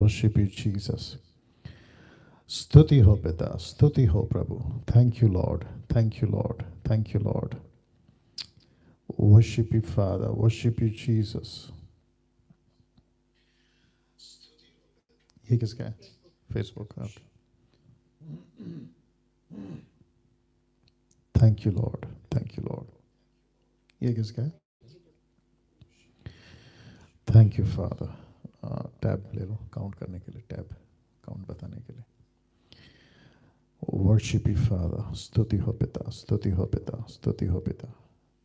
Worship you, Jesus. स्तुति हो पिता, स्तुति हो प्रभु. Thank you, Lord. Thank you, Lord. Thank you, Lord. Worship you, Father. Worship you, Jesus. ये किसका है? Facebook. Okay. Thank you, Lord. Thank you, Lord. ये किसका है? Thank you, Father. टैब ले लो काउंट करने के लिए, टैब काउंट बताने के लिए. Worship you, Father. स्तुति हो पिता, स्तुति हो पिता, स्तुति हो पिता.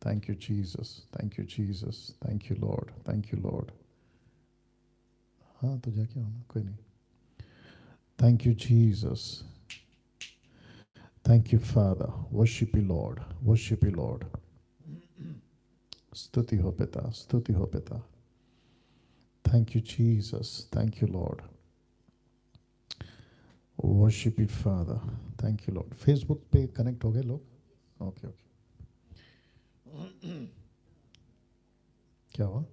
Thank you, Jesus. Thank you, Jesus. Thank you, Lord. Thank you, Lord. हाँ तो जाके होना, कोई नहीं. Thank you, Jesus. Thank you, Father. Worship you, Lord. Worship you, Lord. स्तुति हो पिता, स्तुति हो पिता. Thank you, Jesus. Thank you, Lord. Worship you, Father. Thank you, Lord. Facebook पे कनेक्ट हो गए लोग? Okay okay. क्या हुआ?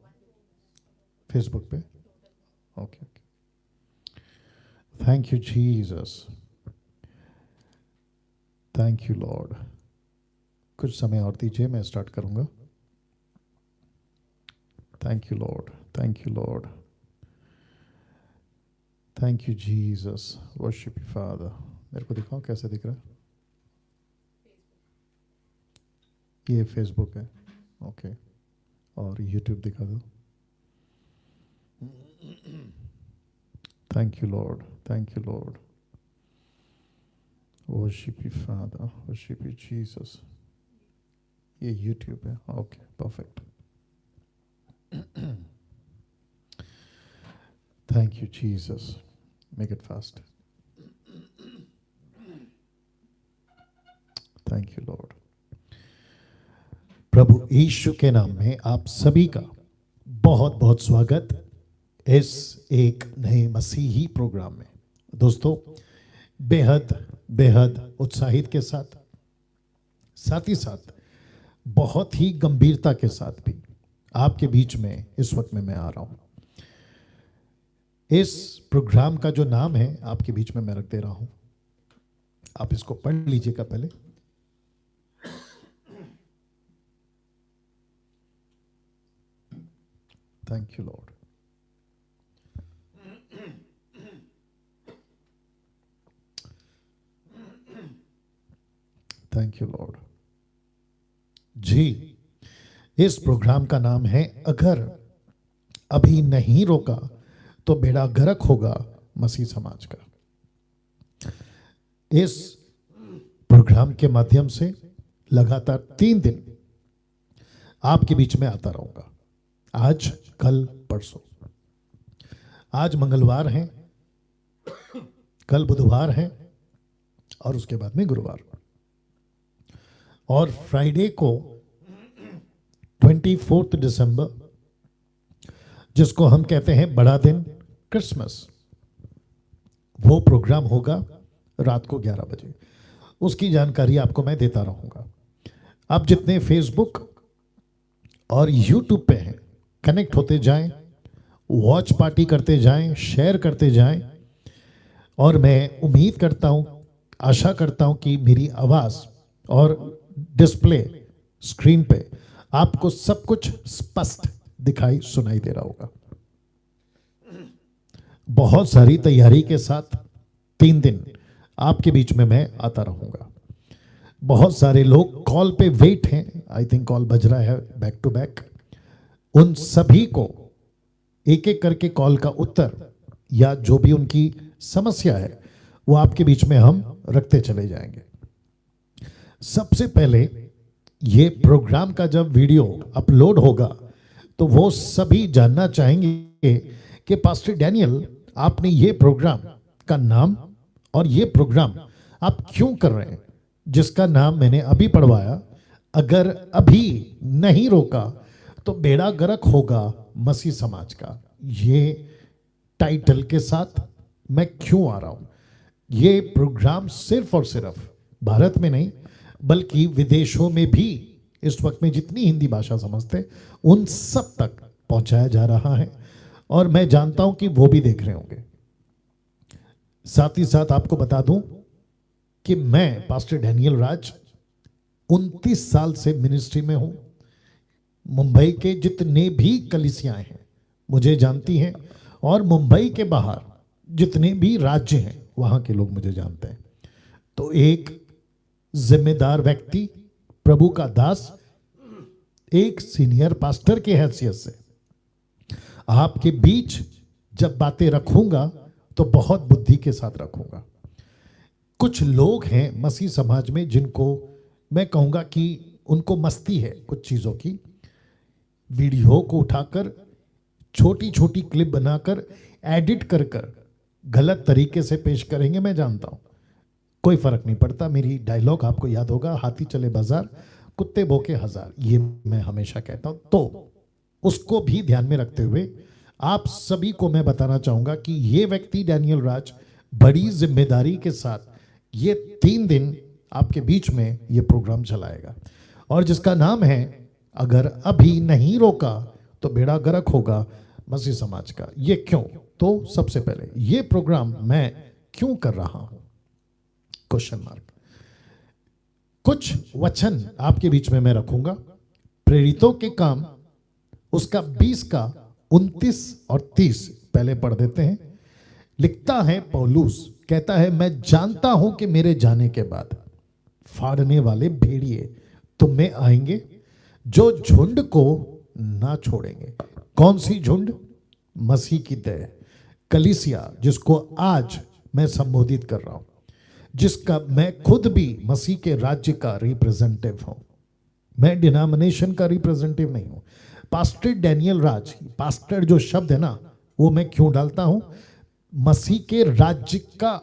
Facebook पे? Okay okay. Thank you, Jesus. Thank you, Lord. कुछ समय और दीजिए, मैं स्टार्ट करूंगा. Thank you, Lord. Thank you, Lord. Thank you, Jesus. Worship you, Father. मेरे को दिखाओ कैसे दिख रहा है? ये फेसबुक है. ओके. और यूट्यूब दिखा दो. Thank you, Lord. Thank you, Lord. Worship you, Father. Worship you, Jesus. ये यूट्यूब है. Okay, perfect. Thank you, Jesus. Make it fast. Thank you, Lord. प्रभु यीशु के नाम में आप सभी का बहुत बहुत स्वागत इस एक नए मसीही प्रोग्राम में. दोस्तों, बेहद बेहद उत्साहित के साथ ही साथ बहुत ही गंभीरता के साथ भी आपके बीच में इस वक्त में मैं आ रहा हूं. इस प्रोग्राम का जो नाम है आपके बीच में मैं रख दे रहा हूं. आप इसको पढ़ लीजिएगा पहले. Thank you Lord. Thank you Lord. जी, इस प्रोग्राम का नाम है अगर अभी नहीं रोका तो बेड़ा गर्क होगा मसीह समाज का. इस प्रोग्राम के माध्यम से लगातार 3 दिन आपके बीच में आता रहूंगा. आज, कल, परसों. आज मंगलवार है, कल बुधवार है और उसके बाद में गुरुवार. और फ्राइडे को 24 दिसंबर, जिसको हम कहते हैं बड़ा दिन, क्रिसमस, वो प्रोग्राम होगा रात को 11 बजे. उसकी जानकारी आपको मैं देता रहूंगा. आप जितने फेसबुक और यूट्यूब पे हैं, कनेक्ट होते जाएं, वॉच पार्टी करते जाएं, शेयर करते जाएं. और मैं उम्मीद करता हूं, आशा करता हूं कि मेरी आवाज़ और डिस्प्ले स्क्रीन पे आपको सब कुछ स्पष्ट दिखाई सुनाई दे रहा होगा. बहुत सारी तैयारी के साथ 3 दिन आपके बीच में मैं आता रहूंगा. बहुत सारे लोग कॉल पे वेट हैं. आई थिंक कॉल बज रहा है बैक टू बैक. उन सभी को एक एक करके कॉल का उत्तर या जो भी उनकी समस्या है वो आपके बीच में हम रखते चले जाएंगे. सबसे पहले ये प्रोग्राम का जब वीडियो अपलोड होगा तो वो सभी जानना चाहेंगे कि पास्टर डैनियल, आपने ये प्रोग्राम का नाम और ये प्रोग्राम आप क्यों कर रहे हैं, जिसका नाम मैंने अभी पढ़वाया, अगर अभी नहीं रोका तो बेड़ा गर्क होगा मसीह समाज का. ये टाइटल के साथ मैं क्यों आ रहा हूं. ये प्रोग्राम सिर्फ और सिर्फ भारत में नहीं बल्कि विदेशों में भी इस वक्त में जितनी हिंदी भाषा समझते उन सब तक पहुंचाया जा रहा है. और मैं जानता हूं कि वो भी देख रहे होंगे. साथ ही साथ आपको बता दूं कि मैं पास्टर डैनियल राज 29 साल से मिनिस्ट्री में हूं। मुंबई के जितने भी कलीसियां हैं मुझे जानती हैं, और मुंबई के बाहर जितने भी राज्य हैं वहां के लोग मुझे जानते हैं। तो एक जिम्मेदार व्यक्ति, प्रभु का दास, एक सीनियर पास्टर की हैसियत से आपके बीच जब बातें रखूंगा तो बहुत बुद्धि के साथ रखूंगा। कुछ लोग हैं मसीह समाज में जिनको मैं कहूंगा कि उनको मस्ती है कुछ चीजों की, वीडियो को उठाकर छोटी छोटी क्लिप बनाकर एडिट कर कर गलत तरीके से पेश करेंगे। मैं जानता हूं, कोई फर्क नहीं पड़ता। मेरी डायलॉग आपको याद होगा, हाथी चले बाजार कुत्ते भौंके हजार, ये मैं हमेशा कहता हूं। तो उसको भी ध्यान में रखते हुए आप सभी को मैं बताना चाहूंगा कि ये व्यक्ति डैनियल राज बड़ी जिम्मेदारी के साथ ये 3 दिन आपके बीच में ये प्रोग्राम चलाएगा, और जिसका नाम है अगर अभी नहीं रोका तो बेड़ा गर्क होगा मसीह समाज का। ये क्यों? तो सबसे पहले ये प्रोग्राम मैं क्यों कर रहा हूं, क्वेश्चन मार्क। कुछ वचन आपके बीच में मैं रखूंगा, प्रेरितों के काम उसका 20 का 29 और 30 पहले पढ़ देते हैं। लिखता है पौलुस, कहता है मैं जानता हूं कि मेरे जाने के बाद फाड़ने वाले भेड़िए तुम में आएंगे जो झुंड को ना छोड़ेंगे। कौन सी झुंड? मसीह की देह कलीसिया, जिसको आज मैं संबोधित कर रहा हूं, जिसका मैं खुद भी मसीह के राज्य का रिप्रेजेंटेटिव हूं। मैं डिनोमिनेशन का रिप्रेजेंटेटिव नहीं हूं। पास्टर डैनियल राज, पास्टर जो शब्द है ना वो मैं क्यों डालता हूं? मसीह के राज्य का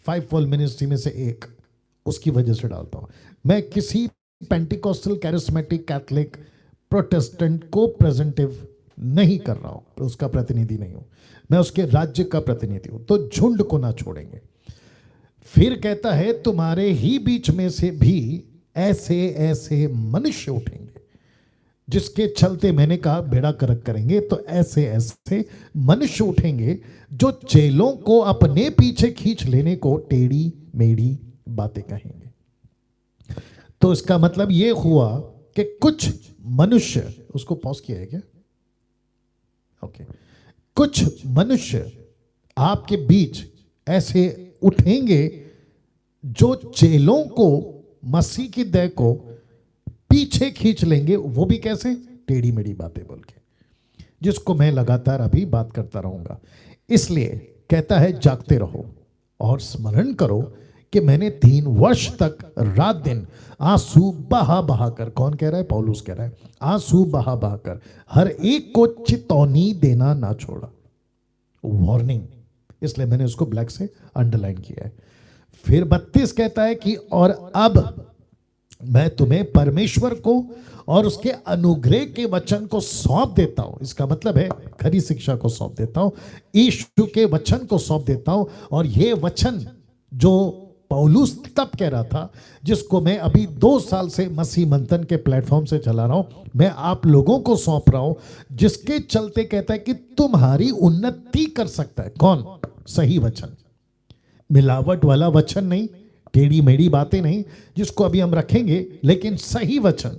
5 फोल्ड मिनिस्ट्री में से एक, उसकी वजह से डालता हूं। मैं किसी पेंटिकोस्टल, कैरिस्मेटिक, कैथलिक, प्रोटेस्टेंट को प्रेजेंटिव नहीं कर रहा हूं, उसका प्रतिनिधि नहीं हूं, मैं उसके राज्य का प्रतिनिधि हूं। तो झुंड को ना छोड़ेंगे। फिर कहता है तुम्हारे ही बीच में से भी ऐसे ऐसे मनुष्य उठेंगे जिसके चलते, मैंने कहा बेड़ा गर्क करेंगे, तो ऐसे ऐसे मनुष्य उठेंगे जो चेलों को अपने पीछे खींच लेने को टेढ़ी मेढ़ी बातें कहेंगे। तो इसका मतलब यह हुआ कि कुछ मनुष्य, उसको पॉज किया है क्या? ओके। कुछ मनुष्य आपके बीच ऐसे उठेंगे जो चेलों को, मसीह की देह को पीछे खींच लेंगे। वो भी कैसे? टेढ़ी मेढ़ी बातें बोल के, जिसको मैं लगातार अभी बात करता रहूंगा। इसलिए कहता है जागते रहो और स्मरण करो कि मैंने 3 वर्ष तक रात दिन आंसू बहा बहा कर, कौन कह रहा है? पौलुस कह रहा है, आंसू बहा बहा कर हर एक को चेतावनी देना ना छोड़ा। वार्निंग, इसलिए मैंने उसको ब्लैक से अंडरलाइन किया है। फिर 32 कहता है कि और अब मैं तुम्हें परमेश्वर को और उसके अनुग्रह के वचन को सौंप देता हूं। इसका मतलब है खरी शिक्षा को सौंप देता हूं, यीशु के वचन को सौंप देता हूं। और ये वचन जो पौलुस तब कह रहा था, जिसको मैं अभी 2 साल से मसीह मंथन के प्लेटफॉर्म से चला रहा हूं, मैं आप लोगों को सौंप रहा हूं, जिसके चलते कहता है कि तुम्हारी उन्नति कर सकता है। कौन? सही वचन, मिलावट वाला वचन नहीं, टेढ़ी मेढ़ी बातें नहीं, जिसको अभी हम रखेंगे, लेकिन सही वचन।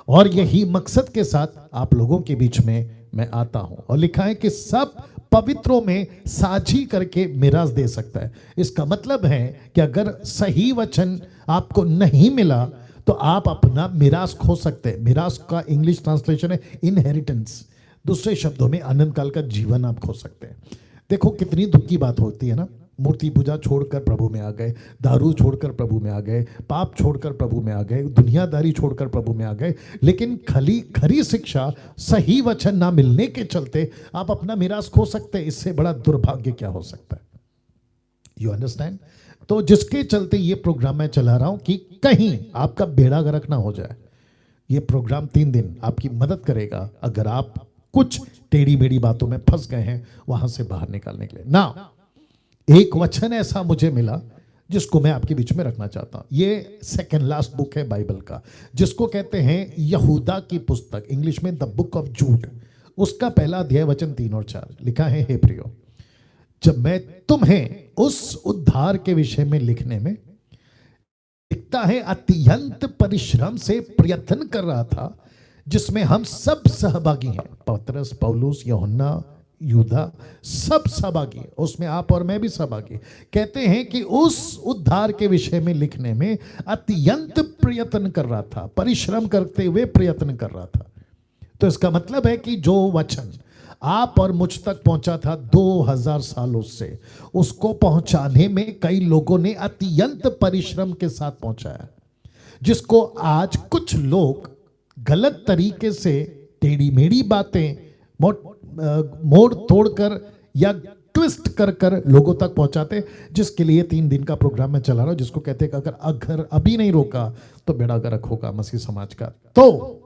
और यही मकसद के साथ आप लोगों के बीच में मैं आता हूं। और लिखा है कि सब पवित्रों में साझी करके मिरास दे सकता है। इसका मतलब है कि अगर सही वचन आपको नहीं मिला तो आप अपना मिरास खो सकते हैं। मिरास का इंग्लिश ट्रांसलेशन है इनहेरिटेंस। दूसरे शब्दों में अनंत काल का जीवन आप खो सकते हैं। देखो कितनी दुख की बात होती है ना, मूर्ति पूजा छोड़कर प्रभु में आ गए, दारू छोड़कर प्रभु में आ गए, पाप छोड़कर प्रभु में आ गए, दुनियादारी छोड़कर प्रभु में आ गए, लेकिन खरी शिक्षा, सही वचन ना मिलने के चलते आप अपना मिरास खो सकते हैं। इससे बड़ा दुर्भाग्य क्या हो सकता है? You understand? तो जिसके चलते ये प्रोग्राम मैं चला रहा हूं कि कहीं आपका बेड़ा गर्क ना हो जाए। ये प्रोग्राम 3 दिन आपकी मदद करेगा अगर आप कुछ टेढ़ी मेढ़ी बातों में फंस गए हैं, वहां से बाहर निकालने के लिए ना। एक वचन ऐसा मुझे मिला जिसको मैं आपके बीच में रखना चाहता हूं। ये सेकंड लास्ट बुक है बाइबल का, जिसको कहते हैं यहूदा की पुस्तक, इंग्लिश में द बुक ऑफ जूड। उसका पहला अध्याय वचन 3 और 4 लिखा है, हे प्रियो, जब मैं तुम्हें उस उद्धार के विषय में लिखने में लिखता है अत्यंत परिश्रम से प्रयत्न कर रहा था, जिसमें हम सब सहभागी हैं। पतरस, पौलुस, यूहन्ना, यूदा, सब सहभागी, उसमें आप और मैं भी सहभागी। कहते हैं कि उस उद्धार के विषय में लिखने में अत्यंत प्रयत्न कर रहा था, परिश्रम करते हुए प्रयत्न कर रहा था। तो इसका मतलब है कि जो वचन आप और मुझ तक पहुंचा था 2000 सालों से, उसको पहुंचाने में कई लोगों ने अत्यंत परिश्रम के साथ पहुंचाया, जिसको आज कुछ लोग गलत तरीके से टेढ़ी मेढ़ी बातें मोड़ तोड़कर या ट्विस्ट कर कर लोगों तक पहुंचाते, जिसके लिए 3 दिन का प्रोग्राम में चला रहा हूं, जिसको कहते हैं कि अगर अभी नहीं रोका तो बेड़ा गर्क होगा मसीह समाज का। तो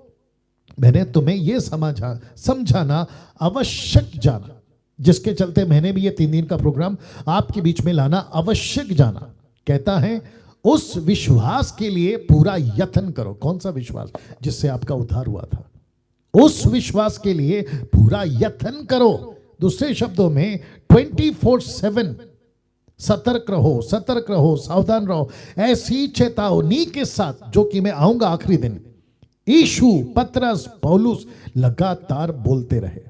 मैंने तुम्हें यह समझाना आवश्यक जाना, जिसके चलते मैंने भी ये 3 दिन का प्रोग्राम आपके बीच में लाना आवश्यक जाना। कहता है उस विश्वास के लिए पूरा यत्न करो। कौन सा विश्वास? जिससे आपका उद्धार हुआ था। उस विश्वास के लिए पूरा यत्न करो। दूसरे शब्दों में 24/7 सतर्क रहो, सावधान रहो, ऐसी चेतावनी के साथ जो कि मैं आऊंगा आखिरी दिन। यीशु, पतरस, पौलुस लगातार बोलते रहे,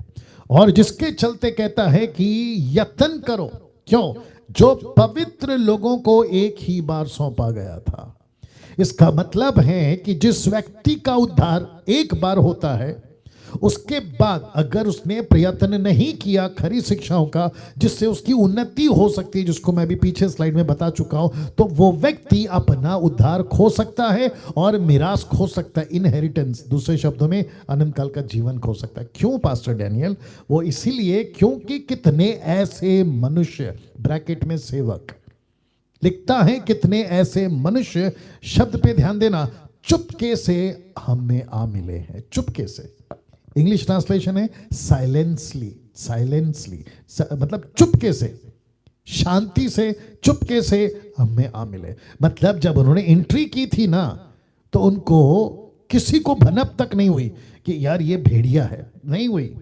और जिसके चलते कहता है कि यत्न करो। क्यों? जो पवित्र लोगों को एक ही बार सौंपा गया था। इसका मतलब है कि जिस व्यक्ति का उद्धार एक बार होता है, उसके बाद अगर उसने प्रयत्न नहीं किया खरी शिक्षाओं का, जिससे उसकी उन्नति हो सकती है, जिसको मैं भी पीछे स्लाइड में बता चुका हूं, तो वो व्यक्ति अपना उद्धार खो सकता है और मिरास खो सकता है, इनहेरिटेंस, दूसरे शब्दों में अनंत काल का जीवन खो सकता है। क्यों पास्टर डैनियल? वो इसीलिए क्योंकि कितने ऐसे मनुष्य, ब्रैकेट में सेवक लिखता है, कितने ऐसे मनुष्य, शब्द पे ध्यान देना, चुपके से हमें आ मिले हैं। चुपके से, इंग्लिश ट्रांसलेशन है साइलेंसली, मतलब चुपके से, शांति से, चुपके से हमें आ मिले। मतलब जब उन्होंने एंट्री की थी ना, तो उनको किसी को भनक तक नहीं हुई कि यार ये भेड़िया है, नहीं हुई।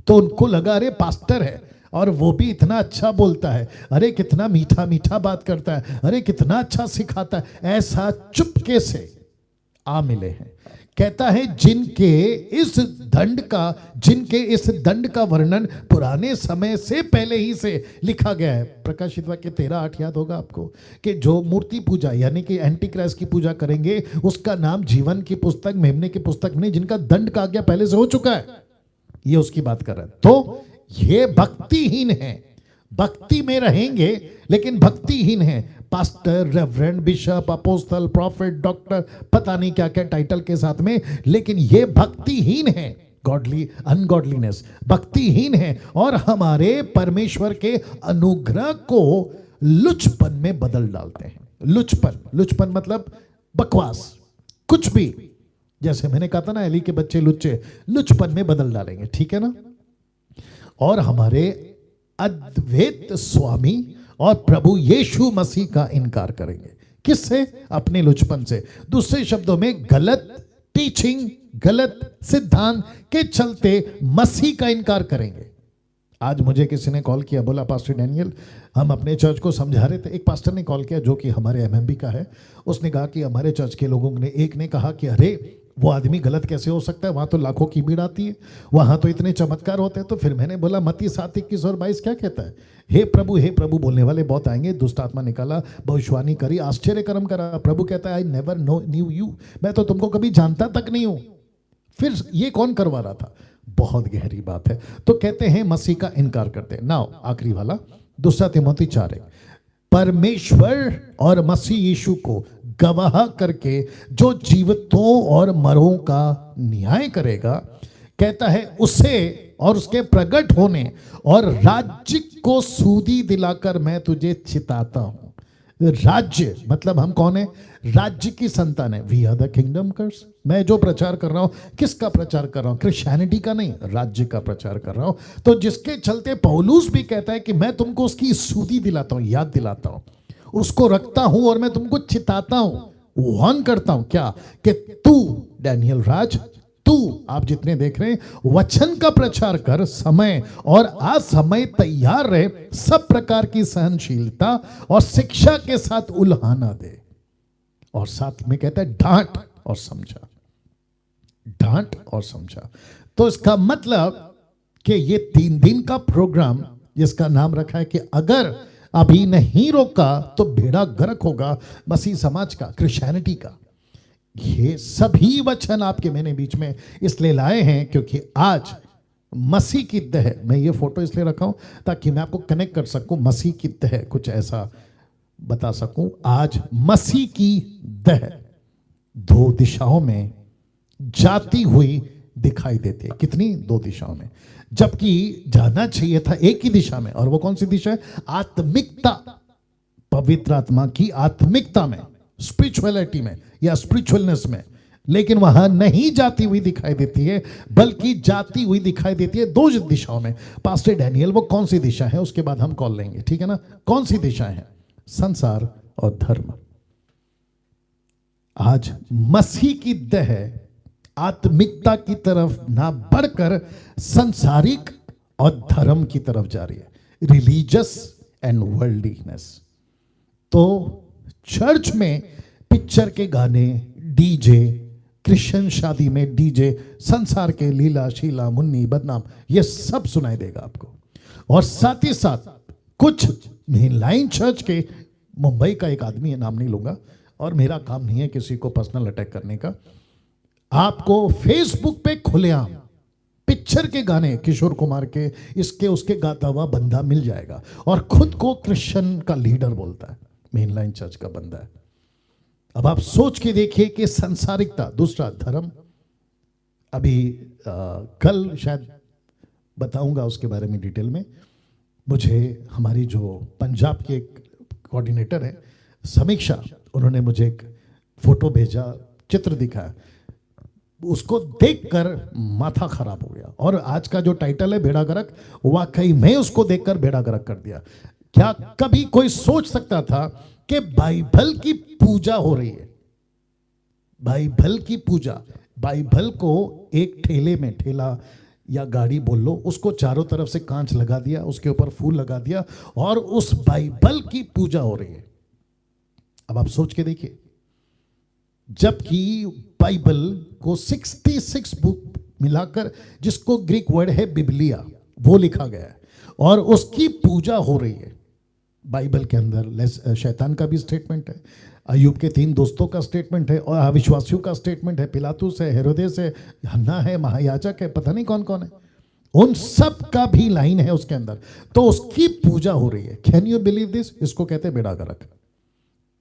तो उनको लगा अरे पास्टर है, और वो भी इतना अच्छा बोलता है, अरे कितना मीठा मीठा बात करता है, अरे कितना अच्छा सिखाता है। ऐसा चुपके से आ मिले हैं। कहता है जिनके इस दंड का वर्णन पुराने समय से पहले ही से लिखा गया है। प्रकाशित वाक्य 13:8 याद होगा आपको, कि जो मूर्ति पूजा यानी कि एंटी क्राइस्ट की पूजा करेंगे, उसका नाम जीवन की पुस्तक, मेमने की पुस्तक में, जिनका दंड का आज्ञा पहले से हो चुका है। ये उसकी बात कर रहा है। तो ये भक्तिहीन है, भक्ति में रहेंगे लेकिन भक्तिहीन है। Pastor, reverend, bishop, apostle, profit, doctor, पता नहीं क्या क्या टाइटल के साथ में, लेकिन ये भक्तिहीन है। गॉडली अनगॉडलीनेस, भक्तिहीन है, और हमारे परमेश्वर के अनुग्रह को लुचपन में बदल डालते हैं। लुचपन मतलब बकवास, कुछ भी। जैसे मैंने कहा था ना, एली के बच्चे लुच्चे, लुचपन में बदल डालेंगे, ठीक है ना। और हमारे अद्वैत स्वामी और प्रभु यीशु मसीह का इनकार करेंगे। किससे? अपने लुचपन से। दूसरे शब्दों में गलत टीचिंग, गलत सिद्धांत के चलते मसीह का इनकार करेंगे। आज मुझे किसी ने कॉल किया, बोला पास्टर डैनियल, हम अपने चर्च को समझा रहे थे। एक पास्टर ने कॉल किया जो कि हमारे एमएमबी का है। उसने कहा कि हमारे चर्च के लोगों ने, एक ने कहा कि अरे वो आदमी गलत कैसे हो सकता है, वहां तो लाखों की भीड़ आती है, वहां तो इतने चमत्कार होते हैं। तो फिर मैंने बोला मत्ती 7:21 और 22 क्या कहता है? हे प्रभु बोलने वाले बहुत आएंगे, दुष्ट आत्मा निकाला, भविष्यवाणी करी, आश्चर्य कर्म करा। प्रभु कहता है आई नेवर न्यू यू, मैं तो तुमको कभी जानता तक नहीं हूं। फिर ये कौन करवा रहा था? बहुत गहरी बात है। तो कहते हैं मसीह का इनकार करते हैं। नाउ आखिरी वाला 2 तिमोथी 4:1, परमेश्वर और मसीह यीशु को गवाह करके जो जीवितों और मरों का न्याय करेगा, कहता है उसे और उसके प्रकट होने और राज्य को सूदी दिलाकर मैं तुझे चिताता हूं। राज्य मतलब हम कौन है? राज्य की संतान है। वी आर द किंगडम कर्स। मैं जो प्रचार कर रहा हूं, किसका प्रचार कर रहा हूं? क्रिश्चियनिटी का नहीं, राज्य का प्रचार कर रहा हूं। तो जिसके चलते पौलुस भी कहता है कि मैं तुमको उसकी सूदी दिलाता हूं, याद दिलाता हूं, उसको रखता हूं, और मैं तुमको चिताता हूं, वार्न करता हूं। क्या? कि तू डैनियल राज तू, आप जितने देख रहे हैं, वचन का प्रचार कर, समय और असमय तैयार रहे, सब प्रकार की सहनशीलता और शिक्षा के साथ उल्हाना दे। और साथ में कहता है डांट और समझा, डांट और समझा। तो इसका मतलब कि ये 3 दिन का प्रोग्राम जिसका नाम रखा है कि अगर अभी नहीं रोका तो बेड़ा गर्क होगा मसीह समाज का, क्रिश्चियनिटी का। ये सभी वचन आपके मैंने बीच में इसलिए लाए हैं क्योंकि आज मसीह की दह, मैं ये फोटो इसलिए रखा हूं ताकि मैं आपको कनेक्ट कर सकूं, मसीह की दह कुछ ऐसा बता सकूं। आज मसीह की दह 2 दिशाओं में जाती हुई दिखाई देती है। कितनी? 2 दिशाओं में, जबकि जाना चाहिए था एक ही दिशा में। और वो कौन सी दिशा है? आत्मिकता, पवित्र आत्मा की आत्मिकता में, स्पिरिचुअलिटी में या स्पिरिचुअलनेस में। लेकिन वहां नहीं जाती हुई दिखाई देती है, बल्कि जाती हुई दिखाई देती है 2 दिशाओं में। पास्टर डैनियल, वो कौन सी दिशा है? उसके बाद हम कॉल लेंगे, ठीक है ना? कौन सी दिशाएं हैं? संसार और धर्म। आज मसीह की दह आत्मिकता की तरफ ना बढ़कर संसारिक और धर्म की तरफ जा रही है, रिलीजियस एंड वर्ल्डलीनेस। तो चर्च में पिक्चर के गाने, डीजे, क्रिश्चियन शादी में डीजे, संसार के लीला शीला मुन्नी बदनाम, ये सब सुनाई देगा आपको। और साथ ही साथ कुछ मेनलाइन चर्च के, मुंबई का एक आदमी है, नाम नहीं लूंगा, और मेरा काम नहीं है किसी को पर्सनल अटैक करने का, आपको फेसबुक पे खुलेआम पिक्चर के गाने, किशोर कुमार के, इसके उसके गाता हुआ बंदा मिल जाएगा, और खुद को क्रिश्चियन का लीडर बोलता है, मेनलाइन चर्च का बंदा है। अब आप सोच के देखिए कि संसारिकता, दूसरा धर्म। अभी कल शायद बताऊंगा उसके बारे में डिटेल में। मुझे हमारी जो पंजाब के एक कोऑर्डिनेटर है समीक्षा, उन्होंने मुझे एक फोटो भेजा, चित्र दिखाया, उसको देखकर माथा खराब हो गया। और आज का जो टाइटल है बेड़ा गर्क, वाकई में उसको देखकर बेड़ा गर्क कर दिया। क्या कभी कोई सोच सकता था कि बाइबल की पूजा हो रही है? बाइबल की पूजा, बाइबल को एक ठेले में, ठेला या गाड़ी बोल लो, उसको चारों तरफ से कांच लगा दिया, उसके ऊपर फूल लगा दिया, और उस बाइबल की पूजा हो रही है। अब आप सोच के देखिए, जबकि बाइबल को 66 बुक मिलाकर, जिसको ग्रीक वर्ड है बिबलिया, वो लिखा गया है, और उसकी पूजा हो रही है। बाइबल के अंदर शैतान का भी स्टेटमेंट है, अय्यूब के 3 दोस्तों का स्टेटमेंट है, और अविश्वासियों का स्टेटमेंट है, पिलातुस है, हेरोदेस है, हन्ना है, महायाजक है, पता नहीं कौन कौन है, उन सब का भी लाइन है उसके अंदर। तो उसकी पूजा हो रही है। Can you believe this? इसको कहते हैं बेड़ा गर्क।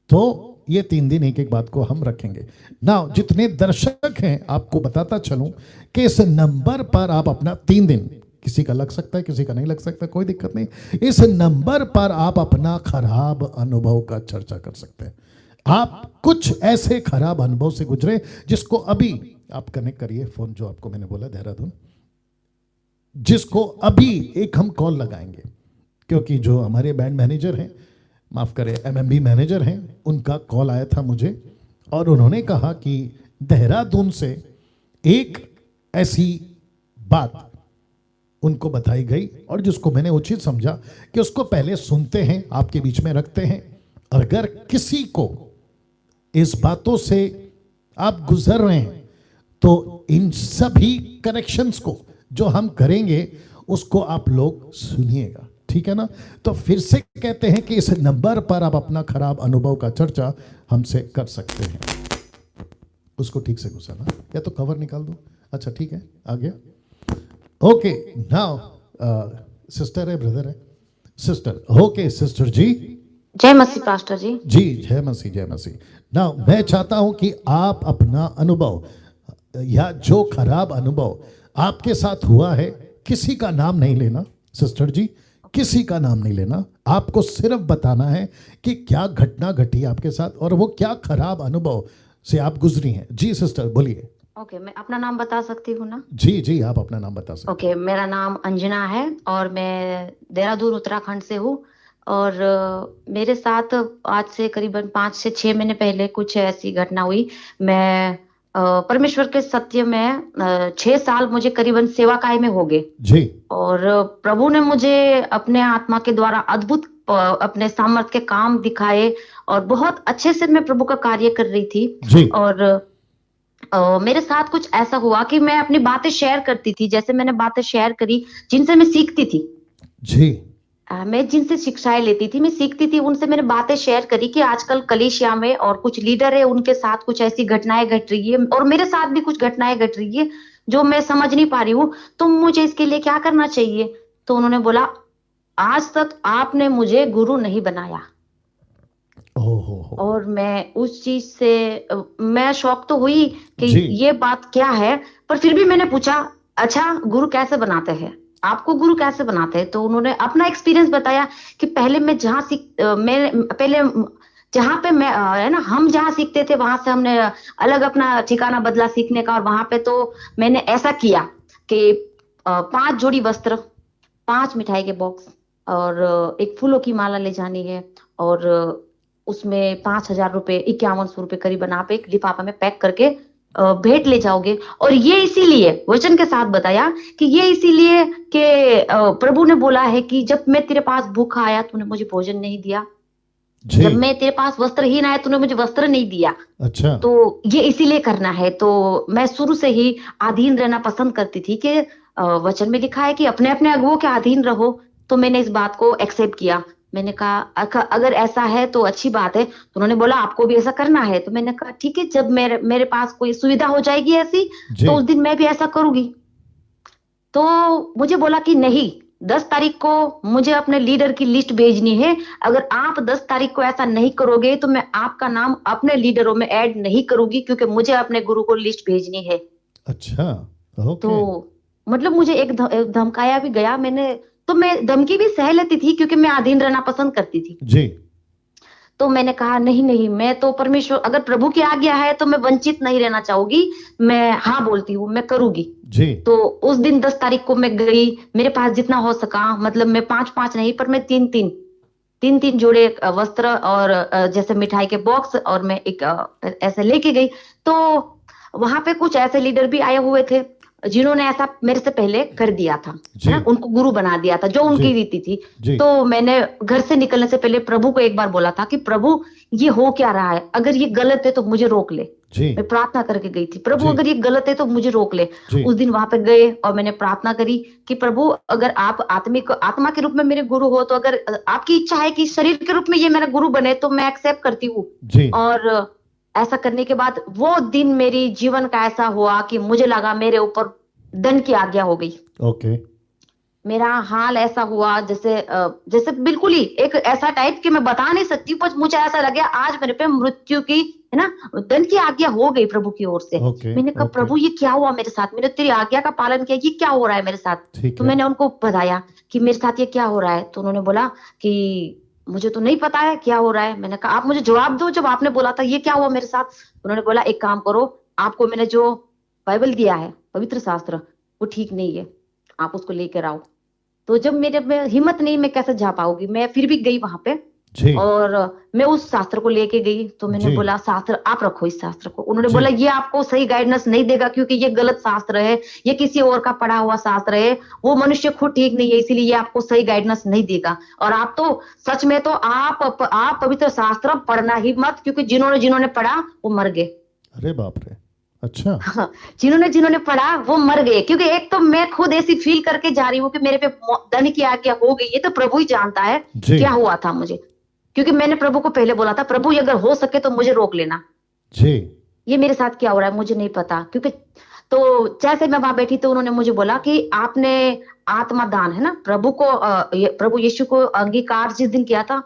तो ये 3 दिन एक एक बात को हम रखेंगे ना। जितने दर्शक हैं, आपको बताता चलूं कि इस नंबर पर आप अपना 3 दिन, किसी का लग सकता है, किसी का नहीं लग सकता, कोई दिक्कत नहीं, इस नंबर पर आप अपना खराब अनुभव का चर्चा कर सकते हैं। आप कुछ ऐसे खराब अनुभव से गुजरे जिसको अभी आप कनेक्ट करिए फोन, जो आपको मैंने बोला देहरादून, जिसको अभी एक हम कॉल लगाएंगे, क्योंकि जो हमारे बैंड मैनेजर हैं, माफ करें एमएमबी मैनेजर हैं, उनका कॉल आया था मुझे, और उन्होंने कहा कि देहरादून से एक ऐसी बात उनको बताई गई, और जिसको मैंने उचित समझा कि उसको पहले सुनते हैं, आपके बीच में रखते हैं। अगर किसी को इस बातों से आप गुजर रहे हैं, तो इन सभी कनेक्शंस को जो हम करेंगे उसको आप लोग सुनिएगा, ठीक है ना? तो फिर से कहते हैं कि इस नंबर पर आप अपना खराब अनुभव का चर्चा हमसे कर सकते हैं। उसको ठीक से घुसाना, या तो कवर निकाल दो। अच्छा ठीक है, आगे। ओके, नाउ सिस्टर है, ब्रदर है, सिस्टर। ओके सिस्टर जी, जय मसीह पास्टर जी। जी जय मसीह, जय मसीह। नाउ मैं चाहता हूं कि आप अपना अनुभव, या जो खराब अनुभव आपके साथ हुआ है, किसी का नाम नहीं लेना सिस्टर जी, किसी का नाम नहीं लेना, आपको सिर्फ बताना है कि क्या घटना घटी आपके साथ, और वो क्या खराब अनुभव से आप गुजरी हैं। जी सिस्टर बोलिए। ओके, मैं अपना नाम बता सकती हूँ ना? जी जी, आप अपना नाम बता सकते। ओके, मेरा नाम अंजना है और मैं देहरादून उत्तराखंड से हूँ। और मेरे साथ आज से करीबन 5 से 6 महीने पहले कुछ ऐसी घटना हुई। मैं परमेश्वर के सत्य में 6 साल मुझे करीबन सेवा काय में हो गए। जी और प्रभु ने मुझे अपने आत्मा के द्वारा अद्भुत अपने सामर्थ के काम दिखाए और बहुत अच्छे से मैं प्रभु का कार्य कर रही थी। जी और मेरे साथ कुछ ऐसा हुआ कि मैं अपनी बातें शेयर करती थी, जैसे मैंने बातें शेयर करी जिनसे मैं सीखती थी। जी मैं जिनसे शिक्षाएं लेती थी, मैं सीखती थी, उनसे मैंने बातें शेयर करी कि आजकल कलीसिया में और कुछ लीडर है, उनके साथ कुछ ऐसी घटनाएं घट रही है और मेरे साथ भी कुछ घटनाएं घट रही है जो मैं समझ नहीं पा रही हूँ। तो मुझे इसके लिए क्या करना चाहिए? तो उन्होंने बोला, आज तक आपने मुझे गुरु नहीं बनाया। ओ हो और मैं उस चीज से मैं शॉक तो हुई कि जी ये बात क्या है। पर फिर भी मैंने पूछा, अच्छा गुरु कैसे बनाते हैं, आपको गुरु कैसे बनाते हैं? तो उन्होंने अपना एक्सपीरियंस बताया कि पहले मैं मैं पहले जहाँ पे मैं है ना, हम जहाँ सीखते थे वहां से हमने अलग अपना ठिकाना बदला सीखने का। और वहां पे तो मैंने ऐसा किया कि 5 जोड़ी वस्त्र, 5 मिठाई के बॉक्स और एक फूलों की माला ले जानी है। और उसमें 5,000 रुपए, 5100 रुपए करीबन आप एक लिफाफा में पैक करके भेंट ले जाओगे। और ये इसीलिए वचन के साथ बताया कि ये इसीलिए कि प्रभु ने बोला है कि जब मैं तेरे पास भूखा आया तूने मुझे भोजन नहीं दिया, जी जब मैं तेरे पास वस्त्रहीन आया तूने मुझे वस्त्र नहीं दिया। अच्छा तो ये इसीलिए करना है। तो मैं शुरू से ही अधीन रहना पसंद करती थी कि वचन में लिखा है कि अपने अपने अगुओं के अधीन रहो। तो मैंने इस बात को एक्सेप्ट किया। मैंने कहा अगर ऐसा है तो अच्छी बात है। तो उन्होंने बोला आपको भी ऐसा करना है। तो मैंने कहा ठीक है, जब मेरे मेरे पास कोई सुविधा हो जाएगी ऐसी जी तो उस दिन मैं भी ऐसा करूंगी। तो मुझे बोला कि नहीं, 10 तारीख को मुझे अपने लीडर की लिस्ट भेजनी है। अगर आप 10 तारीख को ऐसा नहीं करोगे तो मैं आपका नाम अपने लीडरों में ऐड नहीं करूंगी, क्योंकि मुझे अपने गुरु को लिस्ट भेजनी है। अच्छा तो ओके मतलब मुझे एक धमकाया भी गया। तो मैं धमकी भी सह लेती थी क्योंकि मैं अधीन रहना पसंद करती थी। जी तो मैंने कहा नहीं नहीं, मैं तो परमेश्वर, अगर प्रभु की आज्ञा है तो मैं वंचित नहीं रहना चाहूंगी, मैं हाँ बोलती हूँ, मैं करूंगी। जी तो उस दिन 10 तारीख को मैं गई। मेरे पास जितना हो सका, मतलब मैं 5-5 नहीं, पर मैं 3-3 जोड़े वस्त्र और जैसे मिठाई के बॉक्स और मैं एक ऐसे लेके गई। तो वहां पे कुछ ऐसे लीडर भी आए हुए थे जिन्होंने ऐसा मेरे से पहले कर दिया था, है जी ना, उनको गुरु बना दिया था जो जी उनकी रीति थी। जी तो मैंने घर से निकलने से पहले प्रभु को एक बार बोला था कि प्रभु ये हो क्या रहा है, अगर ये गलत है तो मुझे रोक ले। जी मैं प्रार्थना करके गई थी, प्रभु जी अगर ये गलत है तो मुझे रोक ले। जी उस दिन वहां पे गए और मैंने प्रार्थना करी कि प्रभु अगर आप आत्मा के रूप में मेरे गुरु हो तो अगर आपकी इच्छा है कि शरीर के रूप में ये मेरा गुरु बने तो मैं एक्सेप्ट करती हूँ। जी और ऐसा करने के बाद वो दिन मेरी जीवन का ऐसा हुआ कि मुझे लगा मेरे ऊपर दंड की आज्ञा हो गई। ओके मेरा हाल ऐसा हुआ जैसे जैसे बिल्कुल ही एक ऐसा टाइप कि मैं बता नहीं सकती, बस मुझे ऐसा लगा आज मेरे पे मृत्यु की, है ना, दंड की आज्ञा हो गई प्रभु की ओर से। ओके मैंने कहा ओके प्रभु ये क्या हुआ मेरे साथ, मैंने तेरी आज्ञा का पालन किया, ये क्या हो रहा है मेरे साथ? ठीक तो है मैंने उनको बताया कि मेरे साथ ये क्या हो रहा है। तो उन्होंने बोला कि मुझे तो नहीं पता है क्या हो रहा है। मैंने कहा आप मुझे जवाब दो, जब आपने बोला था ये क्या हुआ मेरे साथ। उन्होंने बोला एक काम करो, आपको मैंने जो बाइबल दिया है, पवित्र शास्त्र, वो ठीक नहीं है, आप उसको लेकर आओ। तो जब मेरे में हिम्मत नहीं, मैं कैसे जा पाऊंगी, मैं फिर भी गई वहां पे। जी और मैं उस शास्त्र को लेके गई। तो मैंने जी बोला शास्त्र आप रखो, इस शास्त्र को। उन्होंने जी बोला ये आपको सही गाइडेंस नहीं देगा क्योंकि ये गलत शास्त्र है, ये किसी और का पढ़ा हुआ शास्त्र है, वो मनुष्य खुद ठीक नहीं है, इसीलिए ये आपको सही गाइडेंस नहीं देगा। और आप तो सच में तो आप पवित्र शास्त्र पढ़ना ही मत, क्योंकि जिन्होंने जिन्होंने पढ़ा वो मर गए। अरे बाप रे अच्छा हाँ, जिन्होंने जिन्होंने पढ़ा वो मर गए। क्योंकि एक तो मैं खुद ऐसी फील करके जा रही हूँ कि मेरे पे दंड की आज्ञा हो गई, ये तो प्रभु ही जानता है जी क्या हुआ था मुझे। क्योंकि मैंने प्रभु को पहले बोला था प्रभु ये अगर हो सके तो मुझे रोक लेना, जी ये मेरे साथ क्या हो रहा है मुझे नहीं पता। क्योंकि तो जैसे मैं वहां बैठी तो उन्होंने मुझे बोला कि आपने आत्मा दान, है ना, प्रभु को प्रभु यीशु को अंगीकार जिस दिन किया था,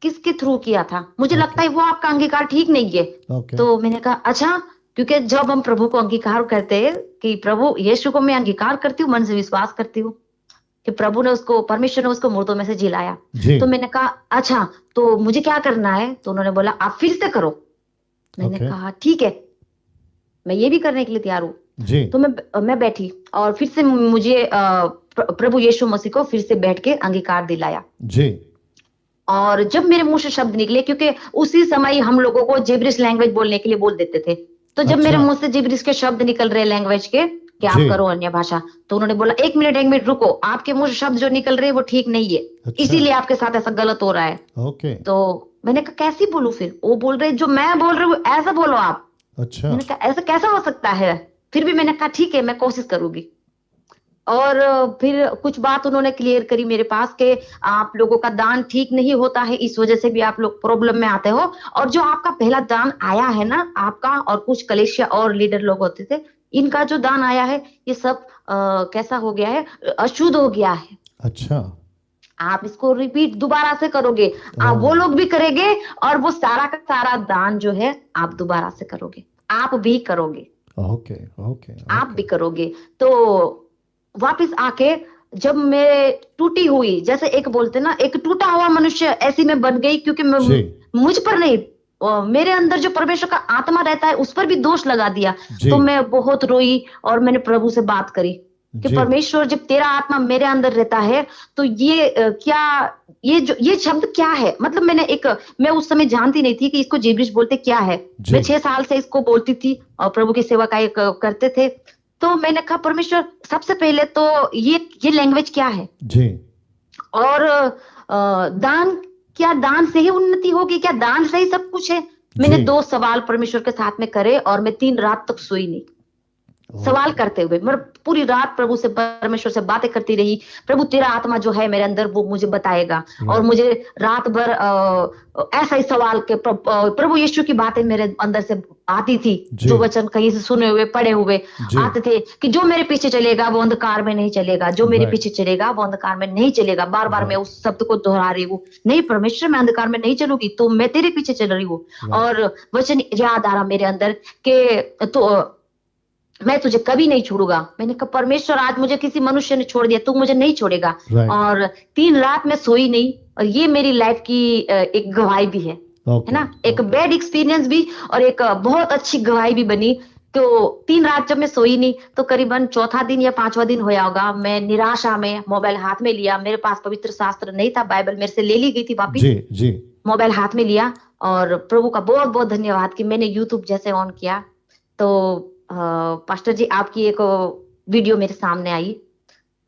किसके थ्रू किया था? मुझे लगता ओके है वो आपका अंगीकार ठीक नहीं है। ओके तो मैंने कहा अच्छा, क्योंकि जब हम प्रभु को अंगीकार करते हैं कि प्रभु यीशु को मैं अंगीकार करती हूँ, मन से विश्वास करती हूँ कि प्रभु ने उसको, परमेश्वर ने उसको मुर्दों में से जिलाया। जी तो मैंने कहा अच्छा तो मुझे क्या करना है? तो उन्होंने बोला आप फिर से करो। मैंने ओके कहा ठीक है, मैं ये भी करने के लिए तैयार हूँ। जी तो मैं बैठी और फिर से मुझे प्रभु यीशु मसीह को फिर से बैठ के अंगीकार दिलाया। जी और जब मेरे मुंह से शब्द निकले, क्योंकि उसी समय हम लोगों को जेब्रिश लैंग्वेज बोलने के लिए बोल देते थे, तो जब मेरे अच्छा। मुंह से जिब्रिश के शब्द निकल रहे लैंग्वेज के कि आप जी। करो अन्य भाषा, तो उन्होंने बोला 1 मिनट रुको, आपके मुंह से शब्द जो निकल रहे हैं वो ठीक नहीं है, अच्छा। इसीलिए आपके साथ ऐसा गलत हो रहा है। ओके। तो मैंने कहा कैसी बोलूं फिर? वो बोल रहे जो मैं बोल रही हूँ ऐसा बोलो आप। अच्छा। मैंने कहा ऐसा कैसा हो सकता है? फिर भी मैंने कहा ठीक है, मैं कोशिश करूंगी। और फिर कुछ बात उन्होंने क्लियर करी मेरे पास कि आप लोगों का दान ठीक नहीं होता है, इस वजह से भी आप लोग प्रॉब्लम में आते हो। और जो आपका पहला दान आया है ना, आपका और कुछ कलेशिया और लीडर लोग होते थे, इनका जो दान आया है ये सब कैसा हो गया है, अशुद्ध हो गया है। अच्छा। आप इसको रिपीट दोबारा से करोगे, वो ओह। लोग भी करेंगे, और वो सारा का सारा दान जो है आप दोबारा से करोगे, आप भी करोगे, ओके ओके आप ओके। भी करोगे। तो वापस आके जब मैं टूटी हुई, जैसे एक बोलते ना, एक टूटा हुआ मनुष्य ऐसी मैं बन गई, क्योंकि मैं जी। मुझ पर नहीं, मेरे अंदर जो परमेश्वर का आत्मा रहता है उस पर भी दोष लगा दिया। जी। तो मैं बहुत रोई और मैंने प्रभु से बात करी कि जी। परमेश्वर, जब तेरा आत्मा मेरे अंदर रहता है तो ये क्या, ये शब्द क्या है? मतलब मैं उस समय जानती नहीं थी कि इसको जिब्रिश बोलते क्या है। जी। मैं 6 साल से इसको बोलती थी और प्रभु की सेवा करते थे। तो मैंने कहा परमेश्वर, सबसे पहले तो ये लैंग्वेज क्या है? जी। और दान, क्या दान से ही उन्नति होगी? क्या दान से ही सब कुछ है? मैंने जी। 2 सवाल परमेश्वर के साथ में करे और मैं 3 रात तक सोई नहीं, सवाल ओके। करते हुए। मैं पूरी रात प्रभु से, परमेश्वर से बातें करती रही। प्रभु, तेरा आत्मा जो है मेरे अंदर वो मुझे बताएगा। और राइट। मुझे रात भर ऐसा ही सवाल के प्रभु यीशु की बातें मेरे अंदर से आती थी, जी। जो वचन कहीं से सुने हुए, पढ़े हुए जी। आते थे कि जो मेरे पीछे चलेगा वो अंधकार में नहीं चलेगा, जो मेरे राइट। पीछे चलेगा वो अंधकार में नहीं चलेगा। बार बार मैं राइट। उस शब्द को दोहरा रही हूँ, नहीं परमेश्वर, मैं अंधकार में नहीं चलूंगी, तो मैं तेरे पीछे चल रही हूँ। राइट। और वचन याद आ रहा मेरे अंदर के तो मैं तुझे कभी नहीं छोड़ूंगा। मैंने कहा परमेश्वर, आज मुझे किसी मनुष्य ने छोड़ दिया, तू मुझे नहीं छोड़ेगा। राइट। और 3 रात मैं सोई नहीं, और ये मेरी लाइफ की एक गवाही भी है ओके ना, एक ओके। बैड एक्सपीरियंस भी और एक बहुत अच्छी गवाही भी बनी। तो 3 रात जब मैं सोई नहीं, तो करीबन चौथा दिन या 5वां दिन होया होगा, मैं निराशा में मोबाइल हाथ में लिया, मेरे पास पवित्र शास्त्र नहीं था, बाइबल मेरे से ले ली गई थी वापिस। जी। जी। मोबाइल हाथ में लिया, और प्रभु का बहुत बहुत धन्यवाद कि मैंने यूट्यूब जैसे ऑन किया, तो पास्टर जी आपकी एक वीडियो मेरे सामने आई,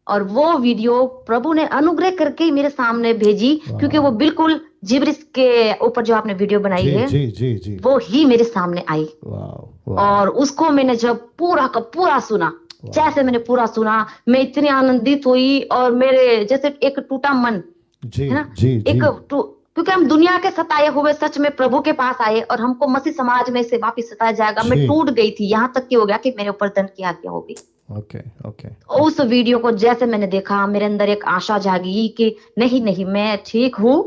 और वो वीडियो प्रभु ने अनुग्रह करके ही मेरे सामने भेजी, क्योंकि वो बिल्कुल जिब्रिश के ऊपर जो आपने वीडियो बनाई जी। है जी। जी। जी। वो ही मेरे सामने आई। वाह वाह। और उसको मैंने जब पूरा का पूरा सुना, वाह। जैसे मैंने पूरा सुना, मैं इतनी आनंदित हुई, और मेरे जैसे एक टूटा मन जी। है ना, जी। जी। क्योंकि हम दुनिया के सताए हुए सच में प्रभु के पास आए, और हमको मसीह समाज में से वापिस सताया जाएगा। मैं जी। टूट गई थी, यहाँ तक कि हो गया कि मेरे ऊपर दंड की आज्ञा हो गई। Okay okay. उस वीडियो को जैसे मैंने देखा, मेरे अंदर एक आशा जागी कि नहीं नहीं, मैं ठीक हूँ,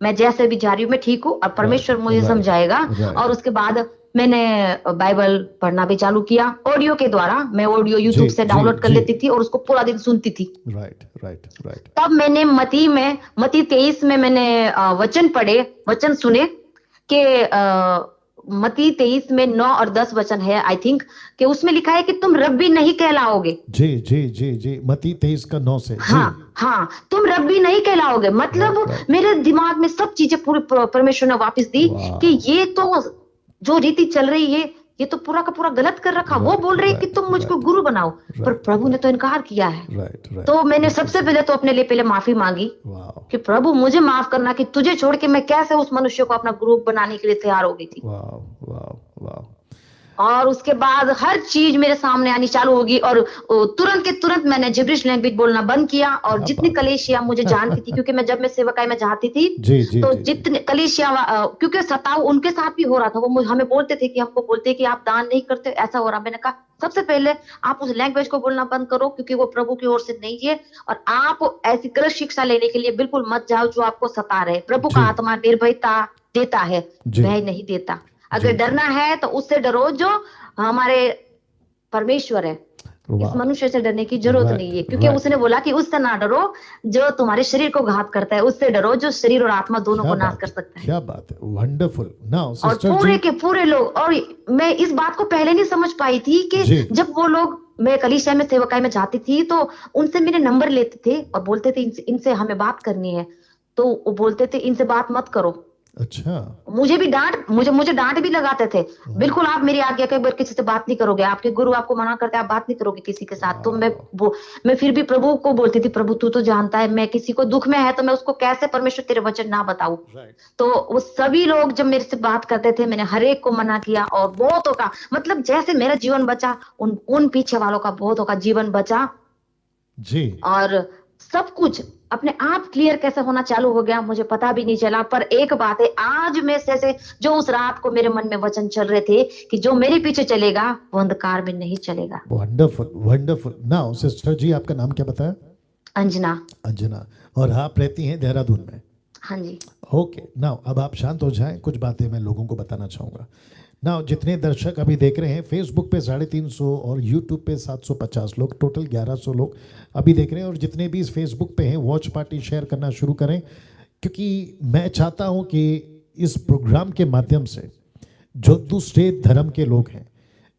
मैं जैसे भी जा रही हूँ मैं ठीक हूँ, और राइट। परमेश्वर मुझे राइट। समझाएगा। राइट। और उसके बाद मैंने बाइबल पढ़ना भी चालू किया ऑडियो के द्वारा। मैं ऑडियो यूट्यूब जी। से जी। डाउनलोड कर जी। लेती थी और उसको पूरा दिन सुनती थी। Right right right. तब मैंने मती 23 में मैंने वचन पढ़े, वचन सुने कि मती 23 में 9 और 10 वचन है आई थिंक, कि उसमें लिखा है कि तुम रब्बी नहीं कहलाओगे। जी। जी। जी। जी। मत्ती 23:9 जी। हाँ, तुम रब्बी नहीं कहलाओगे। मतलब राइट राइट। मेरे दिमाग में सब चीजें पूरी परमेश्वर ने वापस दी वाह। कि ये तो जो रीति चल रही है, ये तो पूरा का पूरा गलत कर रखा। वो राइट बोल रहे हैं कि राइट तुम मुझको राइट गुरु बनाओ, पर राइट प्रभु ने राइट तो इनकार किया है। Right right. तो मैंने बिल्कुल सबसे सही। पहले तो अपने लिए पहले माफी मांगी वाह कि प्रभु मुझे माफ करना कि तुझे छोड़ के मैं कैसे उस मनुष्य को अपना गुरु बनाने के लिए तैयार हो गई थी। वाह वाह वाह। और उसके बाद हर चीज मेरे सामने आनी चालू होगी, और तुरंत के तुरंत मैंने जिब्रिश लैंग्वेज बोलना बंद किया। और क्या जितनी बात है। कलीसिया मुझे जानती थी, क्योंकि मैं जब मैं सेवकाई में जाती थी, जी जी तो जी जी। जितने कलीसिया क्योंकि सताव उनके साथ भी हो रहा था, वो हमें बोलते थे कि हमको बोलते कि आप दान नहीं करते, ऐसा हो रहा। मैंने कहा सबसे पहले आप उस लैंग्वेज को बोलना बंद करो, क्योंकि वो प्रभु की ओर से नहीं है, और आप ऐसी गलत शिक्षा लेने के लिए बिल्कुल मत जाओ जो आपको सता रहे। प्रभु का जी आत्मा निर्भयता देता है, जी भय नहीं देता। जी अगर जी। डरना है तो उससे डरो जो हमारे परमेश्वर है। इस वाह। मनुष्य से डरने की जरूरत राइट नहीं है, क्योंकि राइट। उसने बोला कि उससे ना डरो जो तुम्हारे शरीर को घात करता है, उससे डरो जो शरीर और आत्मा दोनों क्या को नाश बात कर है। सकता है। क्या बात है। वंडरफुल। नाउ और सिस्टर पूरे जी। के पूरे लोग, और मैं इस बात को पहले नहीं समझ पाई थी कि जी जब वो लोग, मैं कलीसिया में सेवकाई में जाती थी तो उनसे मेरे नंबर लेते थे और बोलते थे इनसे हमें बात करनी है, तो वो बोलते थे इनसे बात मत करो। अच्छा। मुझे भी मुझे डांट भी लगाते थे। बिल्कुल आप मेरी आज्ञा के बगैर किसी से बात नहीं करोगे, आपके गुरु आपको मना करते हैं, आप बात नहीं करोगे किसी के साथ। तो मैं फिर भी प्रभु को बोलती थी, प्रभु तू तो जानता है मैं किसी को दुख में है तो मैं उसको कैसे परमेश्वर तेरे वचन ना बताऊं। तो वो सभी लोग जब मेरे से बात करते थे, मैंने हर एक को मना किया, और बहुतों का मतलब जैसे मेरा जीवन बचा, उन पीछे वालों का बहुतों का जीवन बचा। जी। और सब कुछ अपने आप क्लियर कैसे होना चालू हो गया मुझे पता भी नहीं चला। पर एक बात है, आज में से जो उस रात को मेरे मन में वचन चल रहे थे कि जो मेरे पीछे चलेगा वो अंधकार में नहीं चलेगा। Wonderful wonderful. नाउ सिस्टर जी, आपका नाम क्या बताया? अंजना। अंजना। और आप रहती हैं देहरादून में? हाँ जी। ओके। नाउ अब आप शांत हो जाएं, कुछ बातें मैं लोगों को बताना चाहूँगा। नाउ जितने दर्शक अभी देख रहे हैं, फेसबुक पे 350 और यूट्यूब पे 750 लोग, टोटल 1100 लोग अभी देख रहे हैं। और जितने भी इस फेसबुक पे हैं, वॉच पार्टी शेयर करना शुरू करें, क्योंकि मैं चाहता हूं कि इस प्रोग्राम के माध्यम से जो दूसरे धर्म के लोग हैं,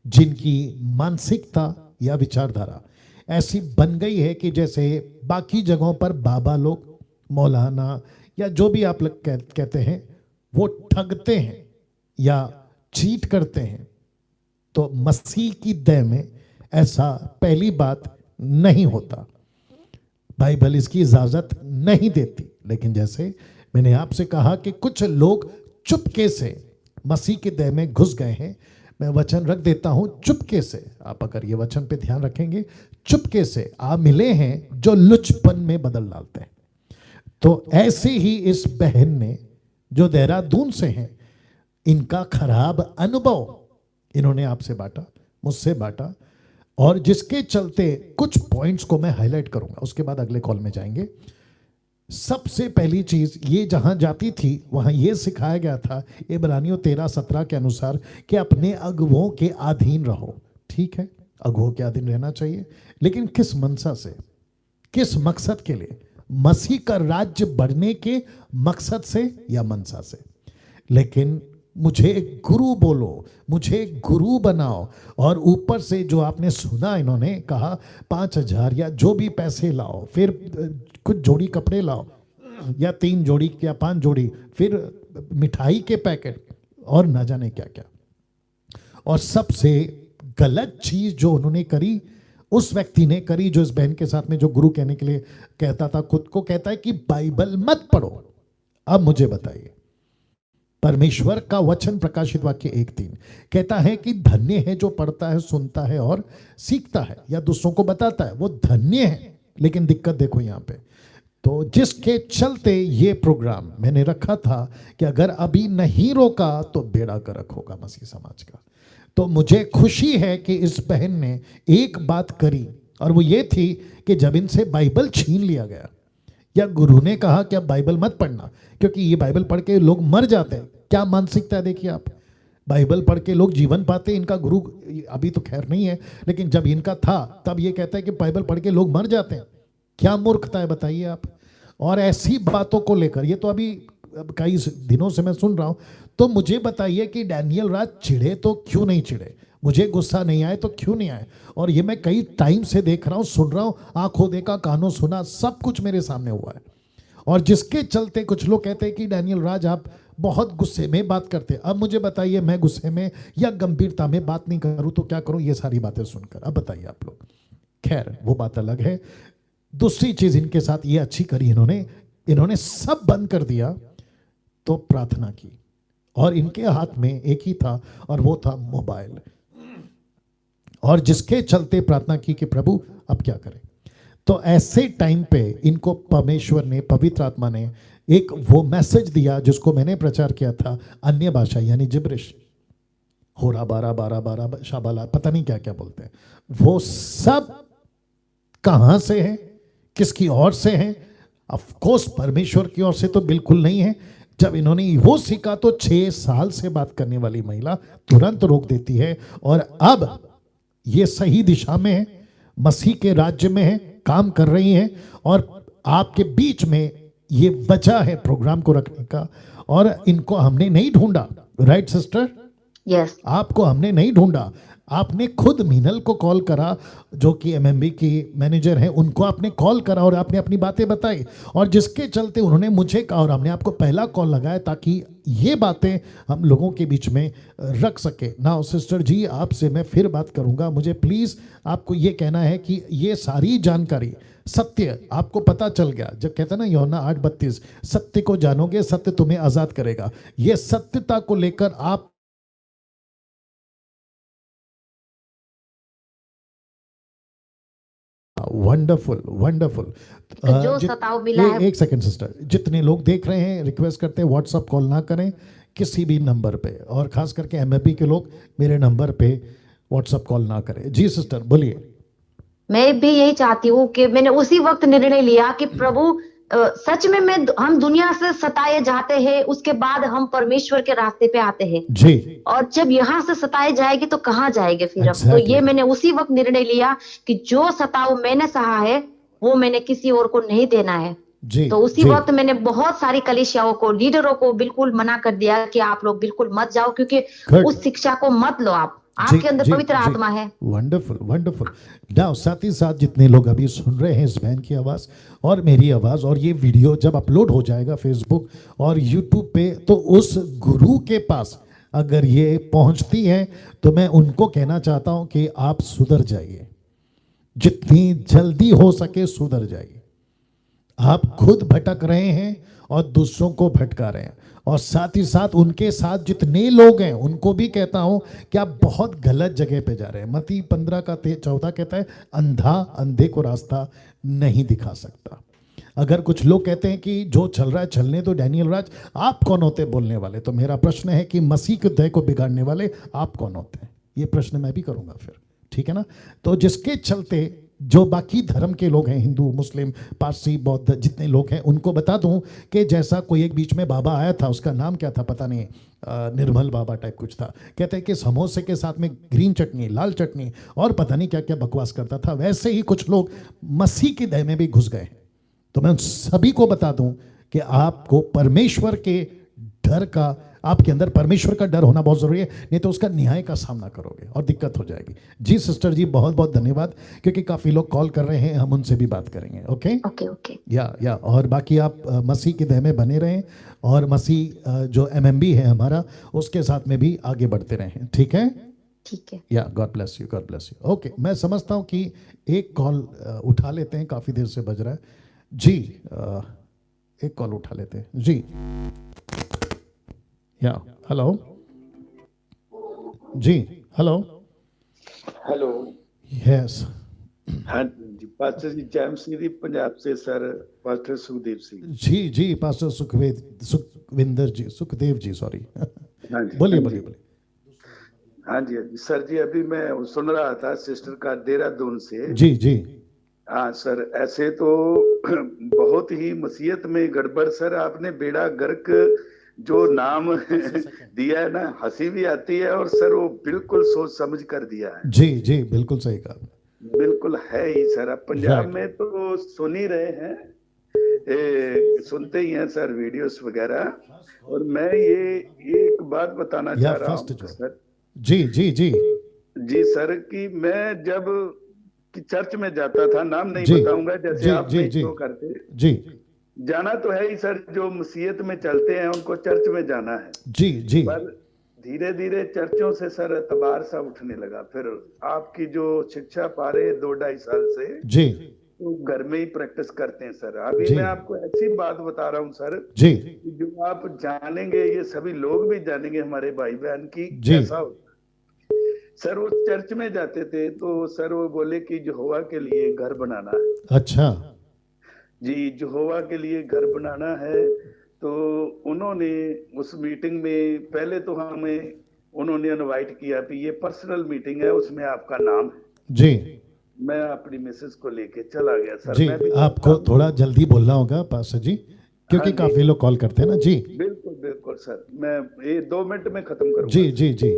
जिनकी मानसिकता या विचारधारा ऐसी बन गई है कि जैसे बाकी जगहों पर बाबा लोग, मौलाना या जो भी आप लोग कहते हैं, वो ठगते हैं या चीट करते हैं, तो मसीह की दया में ऐसा पहली बात नहीं होता। बाइबल इसकी इजाजत नहीं देती। लेकिन जैसे मैंने आपसे कहा कि कुछ लोग चुपके से मसीह की दया में घुस गए हैं, मैं वचन रख देता हूं, चुपके से आप अगर ये वचन पे ध्यान रखेंगे, चुपके से आ मिले हैं जो लुचपन में बदल डालते हैं। तो ऐसे ही इस बहन ने जो देहरादून से हैं, इनका खराब अनुभव इन्होंने आपसे बांटा, मुझसे बांटा, और जिसके चलते कुछ पॉइंट्स को मैं हाईलाइट करूंगा, उसके बाद अगले कॉल में जाएंगे। सबसे पहली चीज, ये जहां जाती थी वहां ये सिखाया गया था इब्रानियों 13:17 के अनुसार कि अपने अगुओं के अधीन रहो। ठीक है, अगुओं के अधीन रहना चाहिए, लेकिन किस मनसा से, किस मकसद के लिए? मसीह का राज्य बढ़ने के मकसद से या मनसा से। लेकिन मुझे गुरु बोलो, मुझे गुरु बनाओ, और ऊपर से जो आपने सुना, इन्होंने कहा 5,000 या जो भी पैसे लाओ, फिर कुछ जोड़ी कपड़े लाओ या 3 जोड़ी या 5 जोड़ी, फिर मिठाई के पैकेट और ना जाने क्या क्या। और सबसे गलत चीज जो उन्होंने करी, उस व्यक्ति ने करी जो इस बहन के साथ में, जो गुरु कहने के लिए कहता था, खुद को कहता है कि बाइबल मत पढ़ो। अब मुझे बताइए, परमेश्वर का वचन प्रकाशित वाक्य 1:3 कहता है कि धन्य है जो पढ़ता है, सुनता है और सीखता है या दूसरों को बताता है, वो धन्य है। लेकिन दिक्कत देखो यहाँ पे, तो जिसके चलते ये प्रोग्राम मैंने रखा था कि अगर अभी नहीं रोका तो बेड़ा गर्क होगा मसीह समाज का। तो मुझे खुशी है कि इस बहन ने एक बात करी, और वो ये थी कि जब इनसे बाइबल छीन लिया गया, या गुरु ने कहा कि अब बाइबल मत पढ़ना क्योंकि ये बाइबल पढ़ के लोग मर जाते हैं। क्या मानसिकता है देखिए आप, बाइबल पढ़ के लोग जीवन पाते। इनका गुरु अभी तो खैर नहीं है, लेकिन जब इनका था तब ये कहता है कि बाइबल पढ़ के लोग मर जाते हैं। क्या मूर्खता है बताइए आप। और ऐसी बातों को लेकर, ये तो अभी कई दिनों से मैं सुन रहा हूं, तो मुझे बताइए कि डैनियल राज चिढ़े तो क्यों नहीं चिढ़े, मुझे गुस्सा नहीं आए तो क्यों नहीं आए। और ये मैं कई टाइम से देख रहा हूं, सुन रहा हूं, आंखों देखा, कानों सुना, सब कुछ मेरे सामने हुआ है। और जिसके चलते कुछ लोग कहते हैं कि डैनियल राज आप बहुत गुस्से में बात करते। अब मुझे बताइए, मैं गुस्से में या गंभीरता में बात नहीं करूं तो क्या करूं, ये सारी बातें सुनकर। अब बताइए आप लोग। खैर वो बात अलग है। दूसरी चीज इनके साथ ये अच्छी करी इन्होंने सब बंद कर दिया तो प्रार्थना की, और इनके हाथ में एक ही था और वो था मोबाइल। और जिसके चलते प्रार्थना की कि प्रभु अब क्या करें। तो ऐसे टाइम पे इनको परमेश्वर ने, पवित्र आत्मा ने एक वो मैसेज दिया जिसको मैंने प्रचार किया था, अन्य भाषा यानी जिब्रिश, होरा बारा बारा बारा शाबाला, पता नहीं क्या क्या बोलते हैं। वो सब कहां से है, किसकी ओर से है? ऑफ कोर्स परमेश्वर की ओर से तो बिल्कुल नहीं है। जब इन्होंने वो सीखा तो 6 साल से बात करने वाली महिला तुरंत रोक देती है, और अब ये सही दिशा में है, मसीह के राज्य में है, काम कर रही हैं। और आपके बीच में ये वजह है प्रोग्राम को रखने का, और इनको हमने नहीं ढूंढा। Right sister? यस। आपको हमने नहीं ढूंढा, आपने खुद मीनल को कॉल करा, जो कि एमएमबी की मैनेजर हैं, उनको आपने कॉल करा और आपने अपनी बातें बताई, और जिसके चलते उन्होंने मुझे कहा और हमने आपको पहला कॉल लगाया ताकि ये बातें हम लोगों के बीच में रख सके। नाउ सिस्टर जी, आपसे मैं फिर बात करूंगा, मुझे प्लीज़ आपको ये कहना है कि ये सारी जानकारी सत्य आपको पता चल गया, जब कहते हैं ना यूहन्ना 8:32, सत्य को जानोगे सत्य तुम्हें आज़ाद करेगा, ये सत्यता को लेकर आप वंडरफुल वंडरफुल। जो सताव मिला है। एक सेकंड सिस्टर, जितने लोग देख रहे हैं रिक्वेस्ट करते हैं व्हाट्सअप कॉल ना करें किसी भी नंबर पे, और खास करके एमएपी के लोग मेरे नंबर पे व्हाट्सअप कॉल ना करें। जी सिस्टर बोलिए। मैं भी यही चाहती हूँ कि मैंने उसी वक्त निर्णय लिया कि प्रभु, सच में हम दुनिया से सताए जाते हैं, उसके बाद हम परमेश्वर के रास्ते पे आते हैं, जी और जब यहाँ से सताए जाएंगे तो कहाँ जाएंगे फिर हम। तो Exactly. ये मैंने उसी वक्त निर्णय लिया कि जो सताव मैंने सहा है वो मैंने किसी और को नहीं देना है। जी तो उसी जी वक्त मैंने बहुत सारी कलीसियाओं को, लीडरों को बिल्कुल मना कर दिया कि आप लोग बिल्कुल मत जाओ, क्योंकि Good. उस शिक्षा को मत लो आप, जी आपके अंदर जी पवित्र जी आत्मा है। Wonderful wonderful. नाउ साथ ही साथ जितने लोग अभी सुन रहे हैं इस बहन की आवाज़ और मेरी आवाज़, और ये वीडियो जब अपलोड हो जाएगा फेसबुक और यूट्यूब पे, तो उस गुरु के पास अगर ये पहुंचती है तो मैं उनको कहना चाहता हूं कि आप सुधर जाइए, जितनी जल्दी हो सके सुधर जाइए। आप खुद भटक रहे हैं और दूसरों को भटका रहे हैं, और साथ ही साथ उनके साथ जितने लोग हैं उनको भी कहता हूं कि आप बहुत गलत जगह पे जा रहे हैं। मत्ती 15:14 कहता है, अंधा अंधे को रास्ता नहीं दिखा सकता। अगर कुछ लोग कहते हैं कि जो चल रहा है चलने दो, डैनियल राज आप कौन होते बोलने वाले, तो मेरा प्रश्न है कि मसीह के दया को बिगाड़ने वाले आप कौन होते हैं? ये प्रश्न मैं भी करूंगा फिर, ठीक है ना। तो जिसके चलते जो बाकी धर्म के लोग हैं, हिंदू मुस्लिम पारसी बौद्ध जितने लोग हैं, उनको बता दूं कि जैसा कोई एक बीच में बाबा आया था, उसका नाम क्या था पता नहीं, निर्मल बाबा टाइप कुछ था, कहते हैं कि समोसे के साथ में ग्रीन चटनी, लाल चटनी और पता नहीं क्या क्या बकवास करता था, वैसे ही कुछ लोग मसीह के दया में भी घुस गए। तो मैं सभी को बता दूं कि आपको परमेश्वर के डर का, आपके अंदर परमेश्वर का डर होना बहुत जरूरी है, नहीं तो उसका न्याय का सामना करोगे और दिक्कत हो जाएगी। जी सिस्टर जी बहुत बहुत धन्यवाद, क्योंकि काफी लोग कॉल कर रहे हैं, हम उनसे भी बात करेंगे। Okay okay okay. या और बाकी आप मसीह के दया में बने रहें, और मसीह जो एमएमबी है हमारा, उसके साथ में भी आगे बढ़ते रहें, ठीक है? ठीक है। या God bless you, God bless you. Okay, मैं समझता हूँ कि एक कॉल उठा लेते हैं, काफ़ी देर से बज रहा है जी। एक कॉल उठा लेते हैं जी। या हेलो जी, हेलो हेलो। यस। हाँ जी, पास्टर जी जैम्स गिरी पंजाब से सर, पास्टर सुखदेव सिंह। जी जी पास्टर सुखविंदर जी, सुखदेव जी, सॉरी। हाँ जी, बोलिए हाँ बोलिए जी। बोलिए। हाँ जी, हाँ जी सर जी, अभी मैं सुन रहा था सिस्टर का देहरादून से। जी जी हाँ सर, ऐसे तो बहुत ही मसीहत में गड़बड़ सर, आपने बेड़ा गर्क जो नाम दिया है ना, हंसी भी आती है, और सर वो बिल्कुल सोच समझ कर दिया है। जी जी बिल्कुल सही कहा। बिल्कुल है ही सर। अब पंजाब में तो सुन ही रहे हैं, सुनते ही हैं सर वीडियोस वगैरह। और मैं ये एक बात बताना चाह रहा हूँ सर। जी जी जी जी सर, कि मैं जब कि चर्च में जाता था, नाम नहीं जी, बताऊंगा, जैसे जी, आप जी, नहीं जी, तो करते, जी जाना तो है ही सर, जो मसीहत में चलते हैं उनको चर्च में जाना है। जी जी पर धीरे धीरे चर्चों से सर तबार सा उठने लगा। फिर आपकी जो शिक्षा पा रहे हैं 2-2.5 साल से, जी तो घर में ही प्रैक्टिस करते हैं सर। अभी जी मैं आपको ऐसी बात बता रहा हूँ सर, जी कि जो आप जानेंगे, ये सभी लोग भी जानेंगे, हमारे भाई बहन की जी। कैसा होता है। सर वो चर्च में जाते थे तो सर वो बोले कि यहोवा के लिए घर बनाना है। अच्छा जी, यहोवा के लिए घर बनाना है। तो उन्होंने उस मीटिंग में पहले तो हमें उन्होंने इनवाइट किया कि ये पर्सनल मीटिंग है, उसमें आपका नाम है। जी मैं अपनी मिसेस को लेके चला गया सर। जी, मैं भी आपको थोड़ा जल्दी बोलना होगा पास्टर जी, क्योंकि हाँ जी। काफी लोग कॉल करते हैं ना जी। बिल्कुल बिल्कुल सर, मैं ये 2 मिनट में खत्म करूंगा। जी जी जी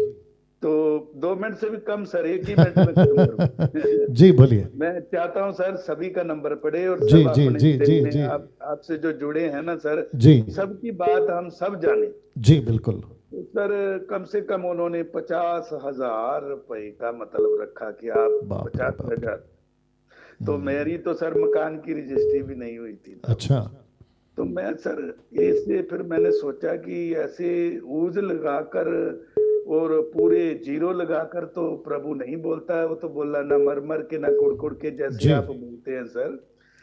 तो 2 मिनट से भी कम सर, 1 ही मिनट में खत्म करूंगा। जी बोलिए। मैं चाहता हूँ सर सभी का नंबर पड़े, और जी सब जी अपने जी दिल जी में जी आपसे जो जुड़े हैं ना सर, जी सबकी बात हम सब जाने। जी बिल्कुल। तो सर कम से कम उन्होंने 50,000 रुपए का मतलब रखा कि आप बाप रे 50,000। तो हम्म, मेरी तो सर मकान की रजिस्ट्री भी नहीं हुई थी तब। अच्छा तो मैं सर इसलिए फिर मैंने सोचा कि ऐसे ऊज लगाकर और पूरे जीरो लगाकर तो प्रभु नहीं बोलता है, वो तो बोला ना मर मर के ना कुड़ कुड़ के, जैसे जी आप बोलते हैं सर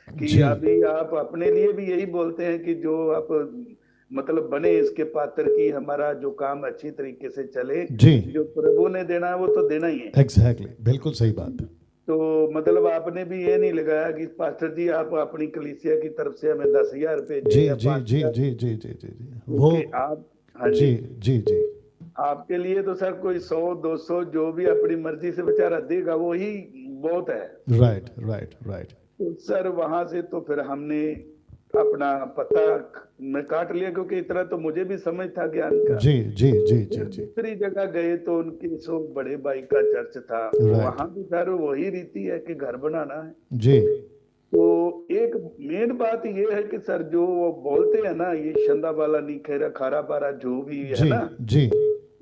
कि जी अभी आप अपने लिए भी यही बोलते हैं कि जो आप मतलब बने इसके पात्र की हमारा जो काम अच्छी तरीके से चले, जी जो प्रभु ने देना है वो तो देना ही है। एग्जैक्टली बिल्कुल सही बात। तो मतलब आपने भी ये नहीं लगाया कि पास्टर जी आप अपनी कलीसिया की तरफ से हमें 10,000 रुपए दें जी या जी जी 5,000, जी जी जी जी जी वो क्योंकि आप, हाँ जी, जी जी जी आपके लिए तो सर कोई 100 200 जो भी अपनी मर्जी से बेचारा देगा वो ही बहुत है। राइट राइट राइट तो सर वहां से तो फिर हमने अपना पता में काट लिया, क्योंकि इतना तो मुझे भी समझ था ज्ञान का। जी जी जी जी फिर जी दूसरी जगह गए तो उनके सो बड़े भाई का चर्च था, राइट वहां भी सर वही रीति है कि घर बनाना है। जी तो एक मेन बात ये है कि सर जो वो बोलते हैं ना, ये शंदा वाला निखेरा खारा पारा जो भी है जी ना, जी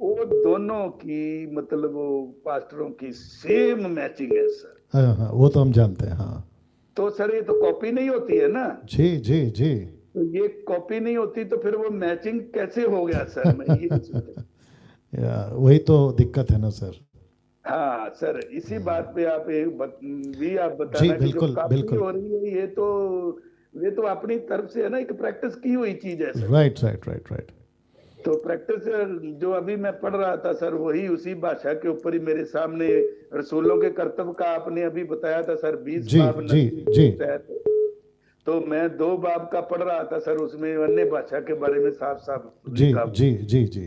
वो दोनों की मतलब वो पास्टरों की सेम मैचिंग है सर। हाँ हाँ वो तो हम जानते हैं हाँ तो सर ये तो कॉपी नहीं होती है ना, जी जी जी तो ये कॉपी नहीं होती तो फिर वो मैचिंग कैसे हो गया सर, मैं ये सोचा। वही तो दिक्कत है ना सर। हाँ सर, इसी बात पे आप भी आप जी बताना कि जो बिल्कुल कॉपी बिल्कुल हो रही है ये तो अपनी तरफ से है ना, एक प्रैक्टिस की हुई चीज है sir. Right right right right तो प्रैक्टिस जो अभी मैं पढ़ रहा था सर, वही उसी भाषा के ऊपर ही मेरे सामने रसूलों के कर्तव्य का आपने अभी बताया था सर, 20 जी बाब जी नबी जी के तहत। तो मैं 2 बाब का पढ़ रहा था सर, उसमें अन्य भाषा के बारे में साफ साफ जी लिखा हुआ। जी जी जी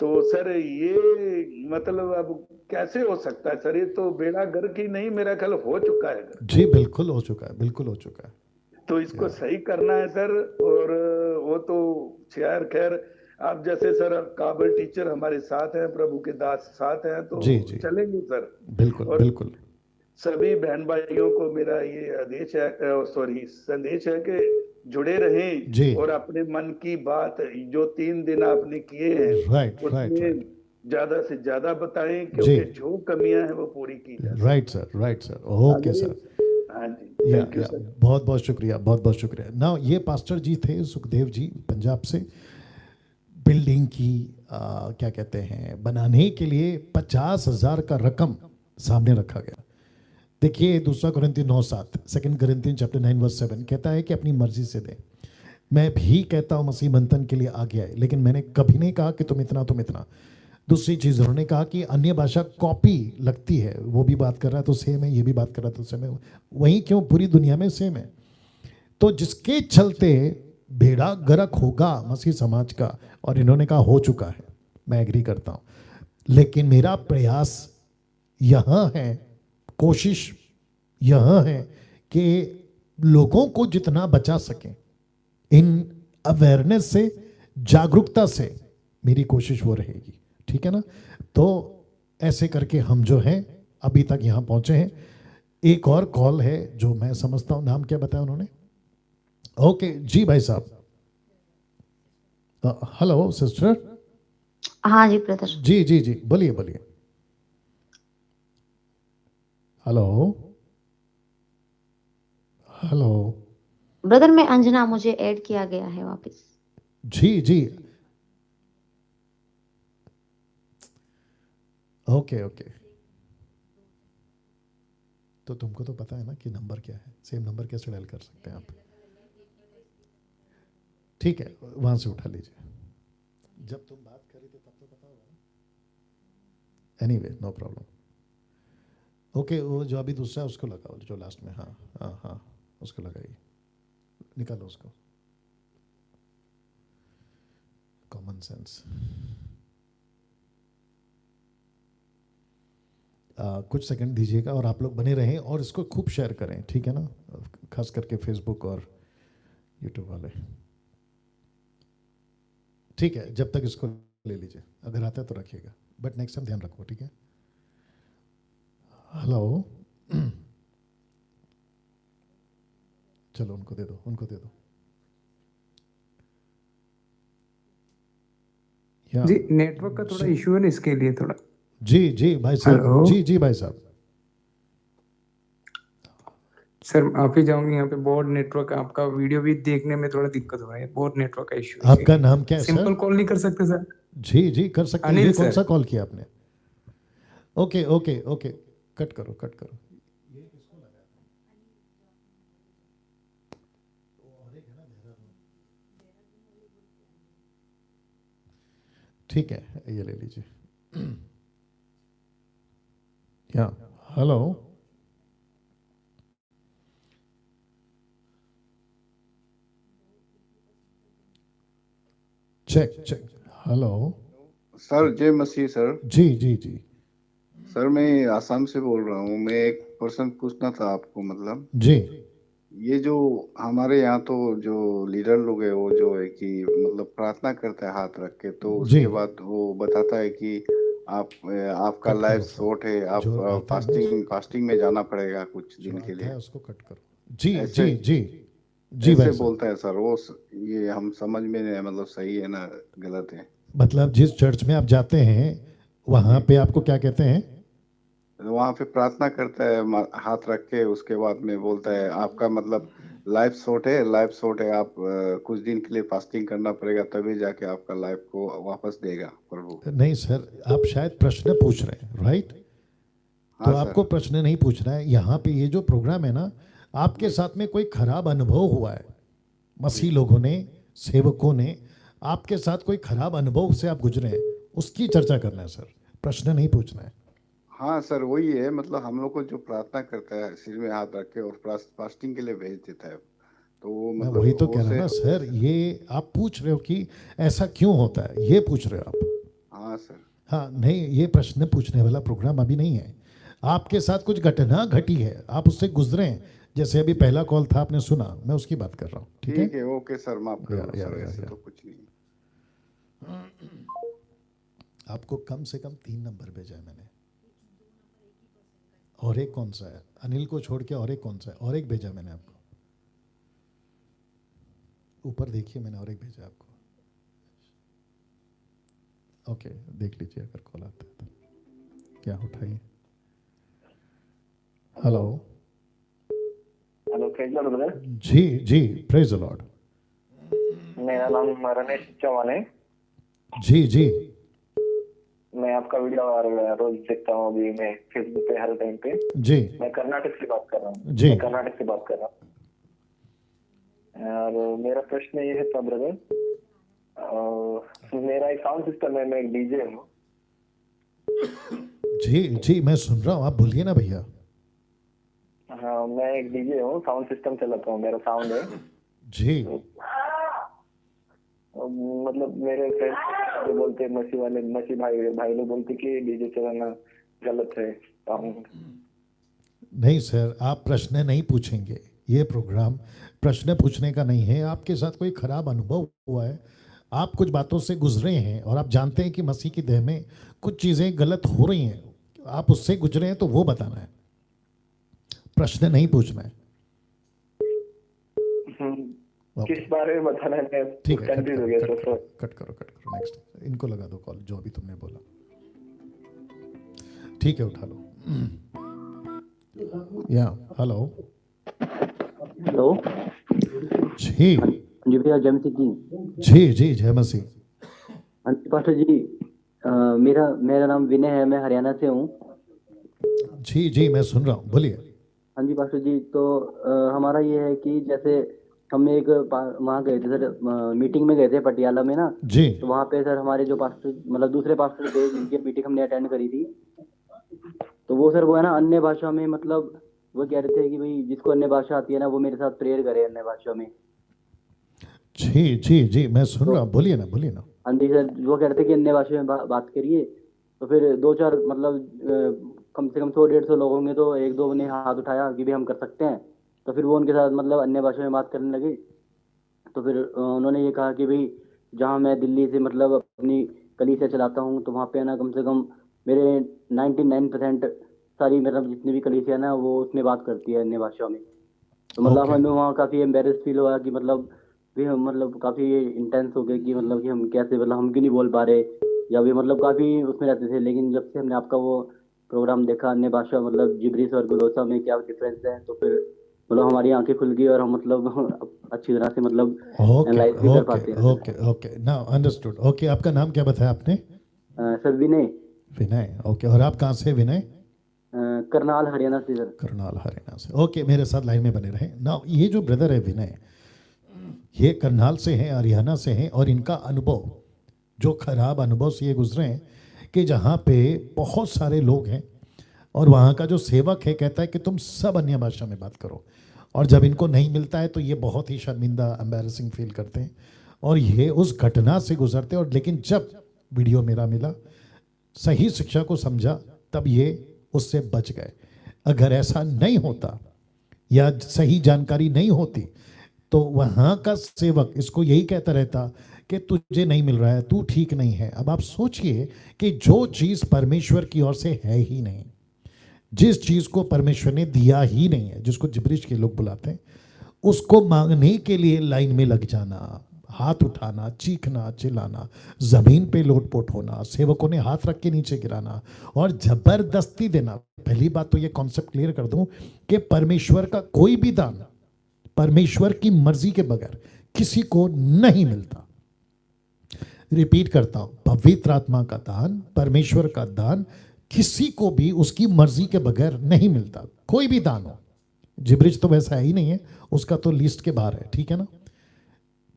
तो सर ये मतलब अब कैसे हो सकता है सर, ये तो बेड़ा गर्क ही नहीं, मेरा ख्याल हो चुका है गर्क। जी बिल्कुल हो चुका है बिल्कुल हो चुका है। तो इसको या सही करना है सर। और वो तो खैर खैर, आप जैसे सर काबिल टीचर हमारे साथ हैं, प्रभु के दास साथ हैं, तो जी जी चलेंगे सर। बिल्कुल और बिल्कुल सभी बहन भाइयों को मेरा ये आदेश है, सॉरी संदेश है कि जुड़े जी रहें और अपने मन की बात जो 3 दिन आपने किए हैं राइट राइट उसमें राइट ज्यादा से ज्यादा बताएं, जी क्योंकि जो कमियां हैं वो पूरी की जा सकती राइट सर हैं। ओके आगे, सर। हाँ जी, थैंक यू या सर। बहुत बहुत बहुत शुक्रिया ना। ये पास्टर जी थे सुखदेव जी पंजाब से। बिल्डिंग की क्या कहते हैं बनाने के लिए 50,000 का रकम सामने रखा गया। देखिए दूसरा कुरिन्थियों 9:7 सेकंड कुरिन्थियों चैप्टर 9 वर्स 7 कहता है कि अपनी मर्जी से दे। मैं भी कहता हूँ मसीह बंधन के लिए आ गया है, लेकिन मैंने कभी नहीं कहा कि तुम इतना। दूसरी चीज उन्होंने कहा कि अन्य भाषा कॉपी लगती है, वो भी बात कर रहा है तो सेम है, ये भी बात कर रहा है तो सेम है, वही क्यों पूरी दुनिया में सेम है। तो जिसके चलते बेड़ा गर्क होगा मसीह समाज का, और इन्होंने कहा हो चुका है, मैं एग्री करता हूं। लेकिन मेरा प्रयास यहां है, कोशिश यहां है कि लोगों को जितना बचा सकें इन अवेयरनेस से, जागरूकता से, मेरी कोशिश वो रहेगी। ठीक है ना। तो ऐसे करके हम जो हैं अभी तक यहां पहुंचे हैं। एक और कॉल है जो मैं समझता हूं, नाम क्या बताया उन्होंने? ओके जी भाई साहब। Hello sister. हाँ जी ब्रदर। जी जी जी बोलिए बोलिए। Hello hello. ब्रदर मैं अंजना, मुझे ऐड किया गया है वापस। जी जी ओके ओके। तो तुमको तो पता है ना कि नंबर क्या है, सेम नंबर कैसे डायल कर सकते हैं आप? ठीक है वहां से उठा लीजिए। जब तुम बात करी थी तब तो पता होगा ना। Anyway no problem. ओके वो जो अभी दूसरा है उसको लगाओ, जो लास्ट में, हाँ हाँ हाँ उसको लगाइए, निकालो उसको। Common sense. कुछ सेकंड दीजिएगा और आप लोग बने रहें और इसको खूब शेयर करें, ठीक है ना, खास करके फेसबुक और यूट्यूब वाले। ठीक है जब तक इसको ले लीजिए, अगर आता है तो रखिएगा, बट नेक्स्ट टाइम ध्यान रखो, ठीक है। हेलो चलो उनको दे दो, उनको दे दो। या जी नेटवर्क का थोड़ा इशू है ना, इसके लिए थोड़ा। जी जी भाई साहब, हेलो। जी जी भाई साहब। सर माफी चाहूंगी, यहाँ पे बोर्ड नेटवर्क, आपका वीडियो भी देखने में थोड़ा दिक्कत हो रहा है, बोर्ड नेटवर्क का इशू है। आपका नाम क्या है सर? सिंपल कॉल नहीं कर सकते सर? जी जी कर सकते हैं। अनिल ये कौन सर। सा कॉल किया आपने? ओके ओके ओके, कट करो कट करो। ठीक है, ये ले लीजिए। या hello, check check, hello. Sir जय मसीह सर। जी जी जी सर मैं आसाम से बोल रहा हूँ। मैं एक प्रश्न पूछना था आपको, मतलब जी ये जो हमारे यहाँ तो जो लीडर लोग है वो जो है कि मतलब प्रार्थना करता है हाथ रख के, तो जी। उसके बाद वो बताता है कि आपका कट लाइफ करो सर। शॉर्ट है, आप जो आता है ना फास्टिंग में जाना पड़ेगा कुछ जो दिन के आता लिए। है उसको कट करो। जी ऐसे जी जी जी ऐसे भाई साहब। बोलता है सर वो। ये हम समझ में नहीं, मतलब सही है ना गलत है? मतलब जिस चर्च में आप जाते हैं वहां जी। पे आपको क्या कहते हैं? वहां पे प्रार्थना करता है हाथ रख के, उसके बाद में बोलता है आपका मतलब लाइफ शॉर्ट है, लाइफ शॉर्ट है, आप कुछ दिन के लिए फास्टिंग करना पड़ेगा, तभी जाके आपका लाइफ को वापस देगा प्रभु। नहीं सर, आप शायद प्रश्न पूछ रहे हैं, राइट? तो हाँ आपको सर। प्रश्न नहीं पूछना है। यहाँ पे ये जो प्रोग्राम है ना, आपके जी साथ में कोई खराब अनुभव हुआ है, जी मसीह लोगों ने, सेवकों ने आपके साथ कोई खराब अनुभव से आप गुजरे हैं, उसकी चर्चा करना है सर, प्रश्न नहीं पूछना है। हाँ सर, वही है, मतलब हम लोग को जो प्रार्थना करता है सिर में हाथ रख के और फास्टिंग के लिए भेज देता है, तो वो मैं मतलब वही तो वो कह रहा से। ना सर, ये आप पूछ रहे हो कि ऐसा क्यों होता है, ये पूछ रहे हो आप। हाँ सर। हाँ नहीं, ये प्रश्न पूछने वाला प्रोग्राम अभी नहीं है। आपके साथ कुछ घटना घटी है, आप उससे गुजरे हैं, जैसे अभी पहला कॉल था आपने सुना, मैं उसकी बात कर रहा हूँ, ठीक है? ठीक है, ओके सर, माफ कर दो सर, ऐसे या तो कुछ नहीं। आपको कम से कम 3 नंबर भेजा है मैंने। और एक कौन सा है? अनिल को छोड़ के और एक कौन सा है? और एक भेजा मैंने आपको, ऊपर देखिए, मैंने और एक भेजा आपको। ओके, देख लीजिए अगर कॉल आता है तो क्या उठाइए। हेलो। हेलो, कैसे हो ब्रदर? जी जी, प्रेज द लॉर्ड। मेरा नाम रमेश चौहान है। जी जी मैं आपका वीडियो रोज देखता हूँ, अभी मैं फेसबुक पे हर टाइम पे। जी मैं कर्नाटक से बात कर रहा हूँ। जी। मैं कर्नाटक से बात कर रहा हूँ। और मेरा प्रश्न ये है था ब्रदर, मेरा एक साउंड सिस्टम है, मैं एक डीजे हूँ। जी जी, मैं सुन रहा हूँ, आप बोलिए ना भैया। हाँ, मैं एक डीजे हूँ, साउंड सिस्टम चलाता हूँ, मेरा साउंड है। जी मतलब मेरे फ्रेंड्स जो बोलते हैं, मसीह भाई लोग बोलते कि डीजे चलाना गलत है, साउंड। नहीं सर, आप प्रश्न नहीं पूछेंगे, ये प्रोग्राम प्रश्न पूछने का नहीं है। आपके साथ कोई खराब अनुभव हुआ है, आप कुछ बातों से गुजरे हैं और आप जानते हैं कि मसीह की देह में कुछ चीज़ें गलत हो रही हैं, आप उससे गुजरे हैं, तो वो बताना है, प्रश्न नहीं पूछना है। किस बारे में बताना है? मैं ठीक है, कंफ्यूज हो गया सर। कट करो नेक्स्ट इनको लगा दो कॉल, जो अभी तुमने बोला। ठीक है, उठा लो। या हेलो। हेलो जी जी भैया, जय मसीह जी। जी जी, जय मसीह। हाँ जी पास्टर जी, मेरा नाम विनय है, मैं हरियाणा से हूँ। जी जी, मैं सुन रहा हूँ, बोलिए। हाँ जी पास्टर जी, तो हमारा ये है कि जैसे हम एक वहाँ गए थे सर, मीटिंग में गए थे पटियाला में ना। जी तो वहाँ पे सर हमारे जो पास्टर, मतलब दूसरे पास्टर थे जिनकी मीटिंग हमने अटेंड करी थी, तो वो सर वो है ना अन्य भाषा में, मतलब वो कह रहे थे कि भाई जिसको अन्य भाषा आती है ना वो मेरे साथ प्रेयर करे अन्य भाषा में। जी जी जी, मैं सुन रहा हूँ, बोलिए ना हाँ जी सर, वो कह रहे थे कि अन्य भाषा में बात करिए। तो फिर 2-4 मतलब कम से कम 100-150 लोग होंगे, तो 1-2 ने हाथ उठाया कि भी हम कर सकते हैं। तो फिर वो उनके साथ मतलब अन्य भाषा में बात करने लगे। तो फिर उन्होंने ये कहा कि भाई जहाँ मैं दिल्ली से मतलब अपनी कलीसिया चलाता हूँ, तो वहाँ पे है ना कम से कम मेरे 99% सारी मतलब जितनी भी कलीसिया ना वो उसमें बात करती है अन्य भाषा में। तो मतलब Okay. हमें वहाँ काफ़ी एम्बेरस फील हुआ कि मतलब भी हम मतलब काफ़ी इंटेंस हो गए कि मतलब कि हम कैसे, मतलब हम क्यों नहीं बोल पा रहे। या भी मतलब काफ़ी उसमें रहते थे, लेकिन जब से हमने आपका वो प्रोग्राम देखा अन्य भाषा मतलब जिब्रिश और गलोसा में क्या डिफरेंस है, तो फिर मतलब हमारी आंखें खुल गई और हम मतलब अच्छी तरह से मतलब ओके एनालाइज भी कर पाते ओके हैं। Okay okay, now understood. Okay, आपका नाम क्या बताया आपने? सर विनय, विनय। ओके, और आप कहाँ से विनय? करनाल हरियाणा से सर। करनाल हरियाणा से। ओके, मेरे साथ लाइन में बने रहे। नाउ ये जो ब्रदर है विनय, ये करनाल से हैं, हरियाणा से हैं, और इनका अनुभव, जो खराब अनुभव से ये गुजरे हैं कि जहाँ पे बहुत सारे लोग हैं और वहाँ का जो सेवक है कहता है कि तुम सब अन्य भाषा में बात करो, और जब इनको नहीं मिलता है तो ये बहुत ही शर्मिंदा, एम्बैरेसिंग फील करते हैं, और ये उस घटना से गुजरते हैं। और लेकिन जब वीडियो मेरा मिला, सही शिक्षा को समझा, तब ये उससे बच गए। अगर ऐसा नहीं होता या सही जानकारी नहीं होती तो वहाँ का सेवक इसको यही कहता रहता कि तुझे नहीं मिल रहा है, तू ठीक नहीं है। अब आप सोचिए कि जो चीज़ परमेश्वर की ओर से है ही नहीं, जिस चीज़ को परमेश्वर ने दिया ही नहीं है, जिसको जिब्रिश के लोग बुलाते हैं, उसको मांगने के लिए लाइन में लग जाना, हाथ उठाना, चीखना, चिल्लाना, ज़मीन पे लोटपोट होना, सेवकों ने हाथ रख के नीचे गिराना और ज़बरदस्ती देना। पहली बात तो ये कॉन्सेप्ट क्लियर कर दूं कि परमेश्वर का कोई भी दान परमेश्वर की मर्जी के बगैर किसी को नहीं मिलता। रिपीट करता हूं, पवित्र आत्मा का दान, परमेश्वर का दान किसी को भी उसकी मर्जी के बगैर नहीं मिलता, कोई भी दान हो। जिब्रिज तो वैसा है ही नहीं है, उसका तो लिस्ट के बाहर है, ठीक है ना।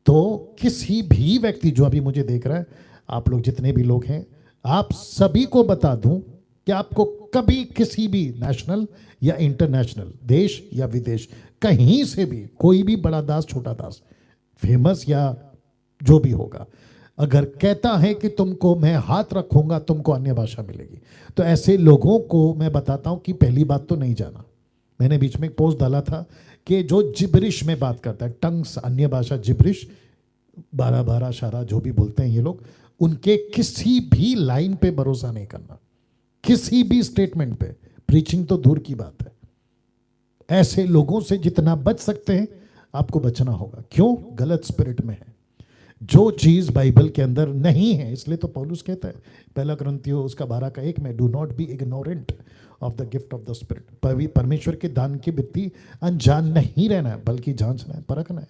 तो किसी भी व्यक्ति जो अभी मुझे देख रहा है, आप लोग जितने भी लोग हैं, आप सभी को बता दूं कि आपको कभी किसी भी नेशनल या इंटरनेशनल, देश या विदेश, कहीं से भी कोई भी बड़ा दास, छोटा दास, फेमस या जो भी होगा, अगर कहता है कि तुमको मैं हाथ रखूंगा तुमको अन्य भाषा मिलेगी, तो ऐसे लोगों को मैं बताता हूं कि पहली बात तो नहीं जाना। मैंने बीच में एक पोस्ट डाला था कि जो जिब्रिश में बात करता है, टंग्स, अन्य भाषा, जिब्रिश, 12 शारा जो भी बोलते हैं ये लोग, उनके किसी भी लाइन पे भरोसा नहीं करना, किसी भी स्टेटमेंट पे। प्रीचिंग तो दूर की बात है। ऐसे लोगों से जितना बच सकते हैं आपको बचना होगा। क्यों? गलत स्पिरिट में है, जो चीज बाइबल के अंदर नहीं है। इसलिए तो पौलुस कहता है 1 कुरिन्थियों उसका 12:1 में, do not be ignorant of the gift of the spirit. परमेश्वर के दान की वृत्ति अनजान नहीं रहना है, बल्कि जांचना है, परखना है।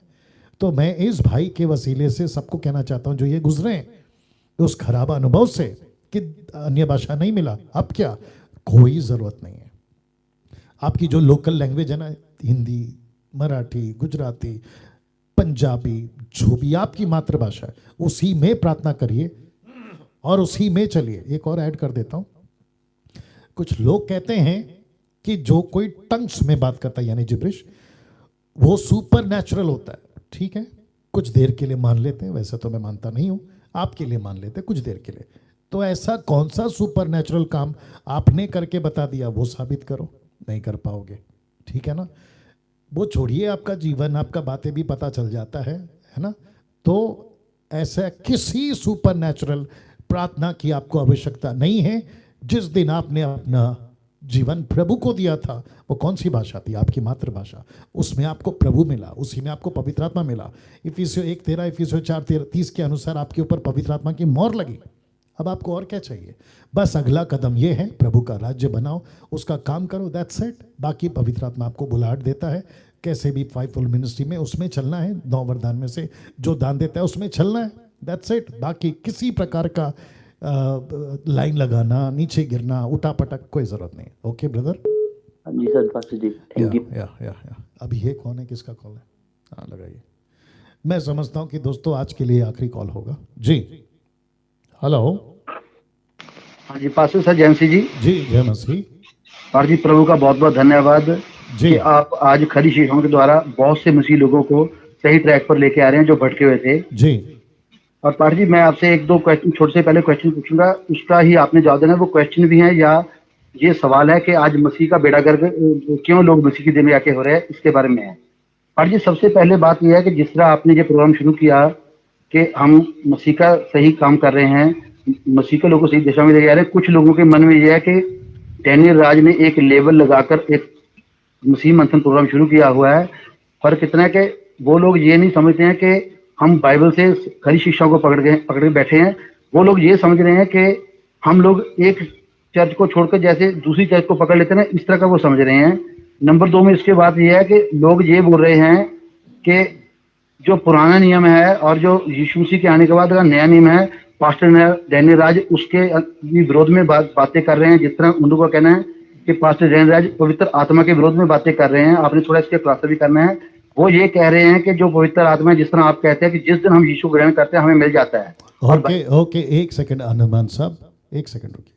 तो मैं इस भाई के वसीले से सबको कहना चाहता हूं जो ये गुजरे उस खराब अनुभव से कि अन्य भाषा नहीं मिला, अब क्या, कोई जरूरत नहीं है। आपकी जो लोकल लैंग्वेज है ना, हिंदी, मराठी, गुजराती, पंजाबी, जो भी आपकी मातृभाषा है, उसी में प्रार्थना करिए और उसी में चलिए। एक और ऐड कर देता हूं, कुछ लोग कहते हैं कि जो कोई टंग्स में बात करता है यानी जिब्रिश, वो सुपर नेचुरल होता है। ठीक है, कुछ देर के लिए मान लेते हैं, वैसे तो मैं मानता नहीं हूं, आपके लिए मान लेते हैं कुछ देर के लिए। तो ऐसा कौन सा सुपर नेचुरल काम आपने करके बता दिया, वो साबित करो। नहीं कर पाओगे, ठीक है ना। वो छोड़िए, आपका जीवन, आपका बातें भी पता चल जाता है ना। तो ऐसा किसी सुपर नेचुरल प्रार्थना की आपको आवश्यकता नहीं है। जिस दिन आपने अपना जीवन प्रभु को दिया था, वो कौन सी भाषा थी? आपकी मातृभाषा। उसमें आपको प्रभु मिला, उसी में आपको पवित्र आत्मा मिला। इफिसियों 1:13, इफिसियों 4:30 के अनुसार आपके ऊपर पवित्र आत्मा की मोहर लगी। अब आपको और क्या चाहिए? बस अगला कदम ये है, प्रभु का राज्य बनाओ, उसका काम करो, दैट्स इट। बाकी पवित्र आत्मा आपको बुलाहट देता है, कैसे भी 5-fold मिनिस्ट्री में उसमें चलना है, 9 वरदान में से जो दान देता है उसमें चलना है, दैट्स इट। बाकी किसी प्रकार का लाइन लगाना, नीचे गिरना, उठा पटक, कोई जरूरत नहीं। Okay brother? जी sir, pastor ji, thank you. या अभी ये कौन है, किसका कॉल है? हाँ लगाइए। मैं समझता हूँ कि दोस्तों आज के लिए आखिरी कॉल होगा। जी हेलो। हाँ जी पास्टर सर, जय मसीह जी। जी जय मसीह। पास्टर जी, प्रभु का बहुत बहुत धन्यवाद जी कि आप आज खरी शिक्षाओं के द्वारा बहुत से मसीह लोगों को सही ट्रैक पर लेके आ रहे हैं जो भटके हुए थे। जी। और पास्टर जी, मैं आपसे 1-2 क्वेश्चन, छोटे से पहले क्वेश्चन पूछूंगा, उसका ही आपने जवाब देना। वो क्वेश्चन भी है या ये सवाल है कि आज मसीह का बेड़ा गर्क क्यों लोग मसीह की देह में आके हो रहे हैं, इसके बारे में है। पास्टर जी, सबसे पहले बात यह है कि जिस तरह आपने ये प्रोग्राम शुरू किया कि हम मसीह का सही काम कर रहे हैं, मसीह के लोगों को सही दिशा में ले जा रहे हैं, कुछ लोगों के मन में यह है कि डैनियल राज ने एक लेवल लगाकर एक मसीह मंथन प्रोग्राम शुरू किया हुआ है। फर्क इतना है कि वो लोग ये नहीं समझते हैं कि हम बाइबल से खरी शिक्षाओं को पकड़ के बैठे हैं, वो लोग ये समझ रहे हैं कि हम लोग एक चर्च को छोड़कर जैसे दूसरी चर्च को पकड़ लेते हैं ना, इस तरह का वो समझ रहे हैं। नंबर 2 में इसके बाद ये है कि लोग ये बोल रहे हैं कि जो पुराना नियम है और जो यीशु मसीह के आने के बाद का नया नियम है, पास्टर डैनियल राज उसके विरोध में बातें कर रहे हैं। जिस तरह उन लोगों का कहना है कि पास्टर डैनियल राज पवित्र आत्मा के विरोध में बातें कर रहे हैं, आपने थोड़ा इसके खुलासा भी करना है। वो ये कह रहे हैं कि जो पवित्र आत्मा है, जिस तरह आप कहते हैं कि जिस दिन हम यीशु ग्रहण करते हैं हमें मिल जाता है। ओके, एक सेकंड आनंदमान साहब, एक सेकंड रुकिए।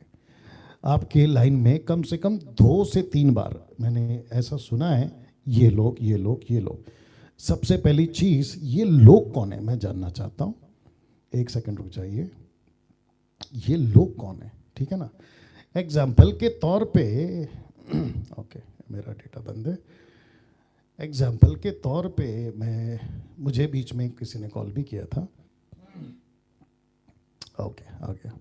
आपके लाइन में कम से कम 2 से 3 बार मैंने ऐसा सुना है, ये लोग ये लोग ये लोग। सबसे पहली चीज, ये लोग कौन है मैं जानना चाहता हूँ। एक सेकंड रुक जाइए, ये लोग कौन है, ठीक है ना। एग्जाम्पल के तौर पे ओके, मेरा डेटा बंद है। एग्जाम्पल के तौर पे मुझे बीच में किसी ने कॉल भी किया था। ओके, आ गया।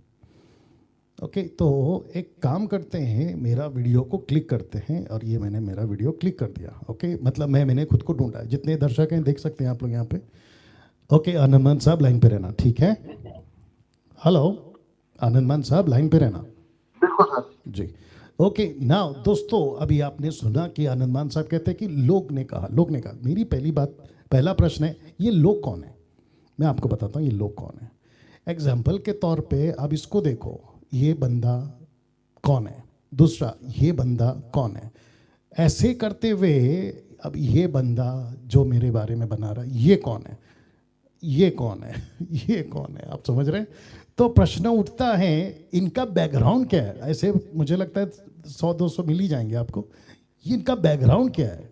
ओके, तो एक काम करते हैं, मेरा वीडियो को क्लिक करते हैं और ये मैंने मेरा वीडियो क्लिक कर दिया। ओके, मतलब मैंने खुद को ढूंढा है। जितने दर्शक हैं देख सकते हैं आप लोग यहाँ पे। ओके, आनंदमान साहब लाइन पे रहना, ठीक है। हेलो आनंदमान साहब, लाइन पे रहना। बिल्कुल सर जी। ओके, नाउ दोस्तों, अभी आपने सुना कि आनंदमान साहब कहते हैं कि लोग ने कहा। मेरी पहला प्रश्न है, ये लोग कौन है। मैं आपको बताता हूँ ये लोग कौन है। एग्जाम्पल के तौर पे अब इसको देखो, ये बंदा कौन है, दूसरा ये बंदा कौन है। ऐसे करते हुए अब ये बंदा जो मेरे बारे में बना रहा है, ये कौन है, ये कौन है, ये कौन है, आप समझ रहे हैं। तो प्रश्न उठता है, इनका बैकग्राउंड क्या है। ऐसे मुझे लगता है 100-200 मिल ही जाएंगे आपको। ये इनका बैकग्राउंड क्या है,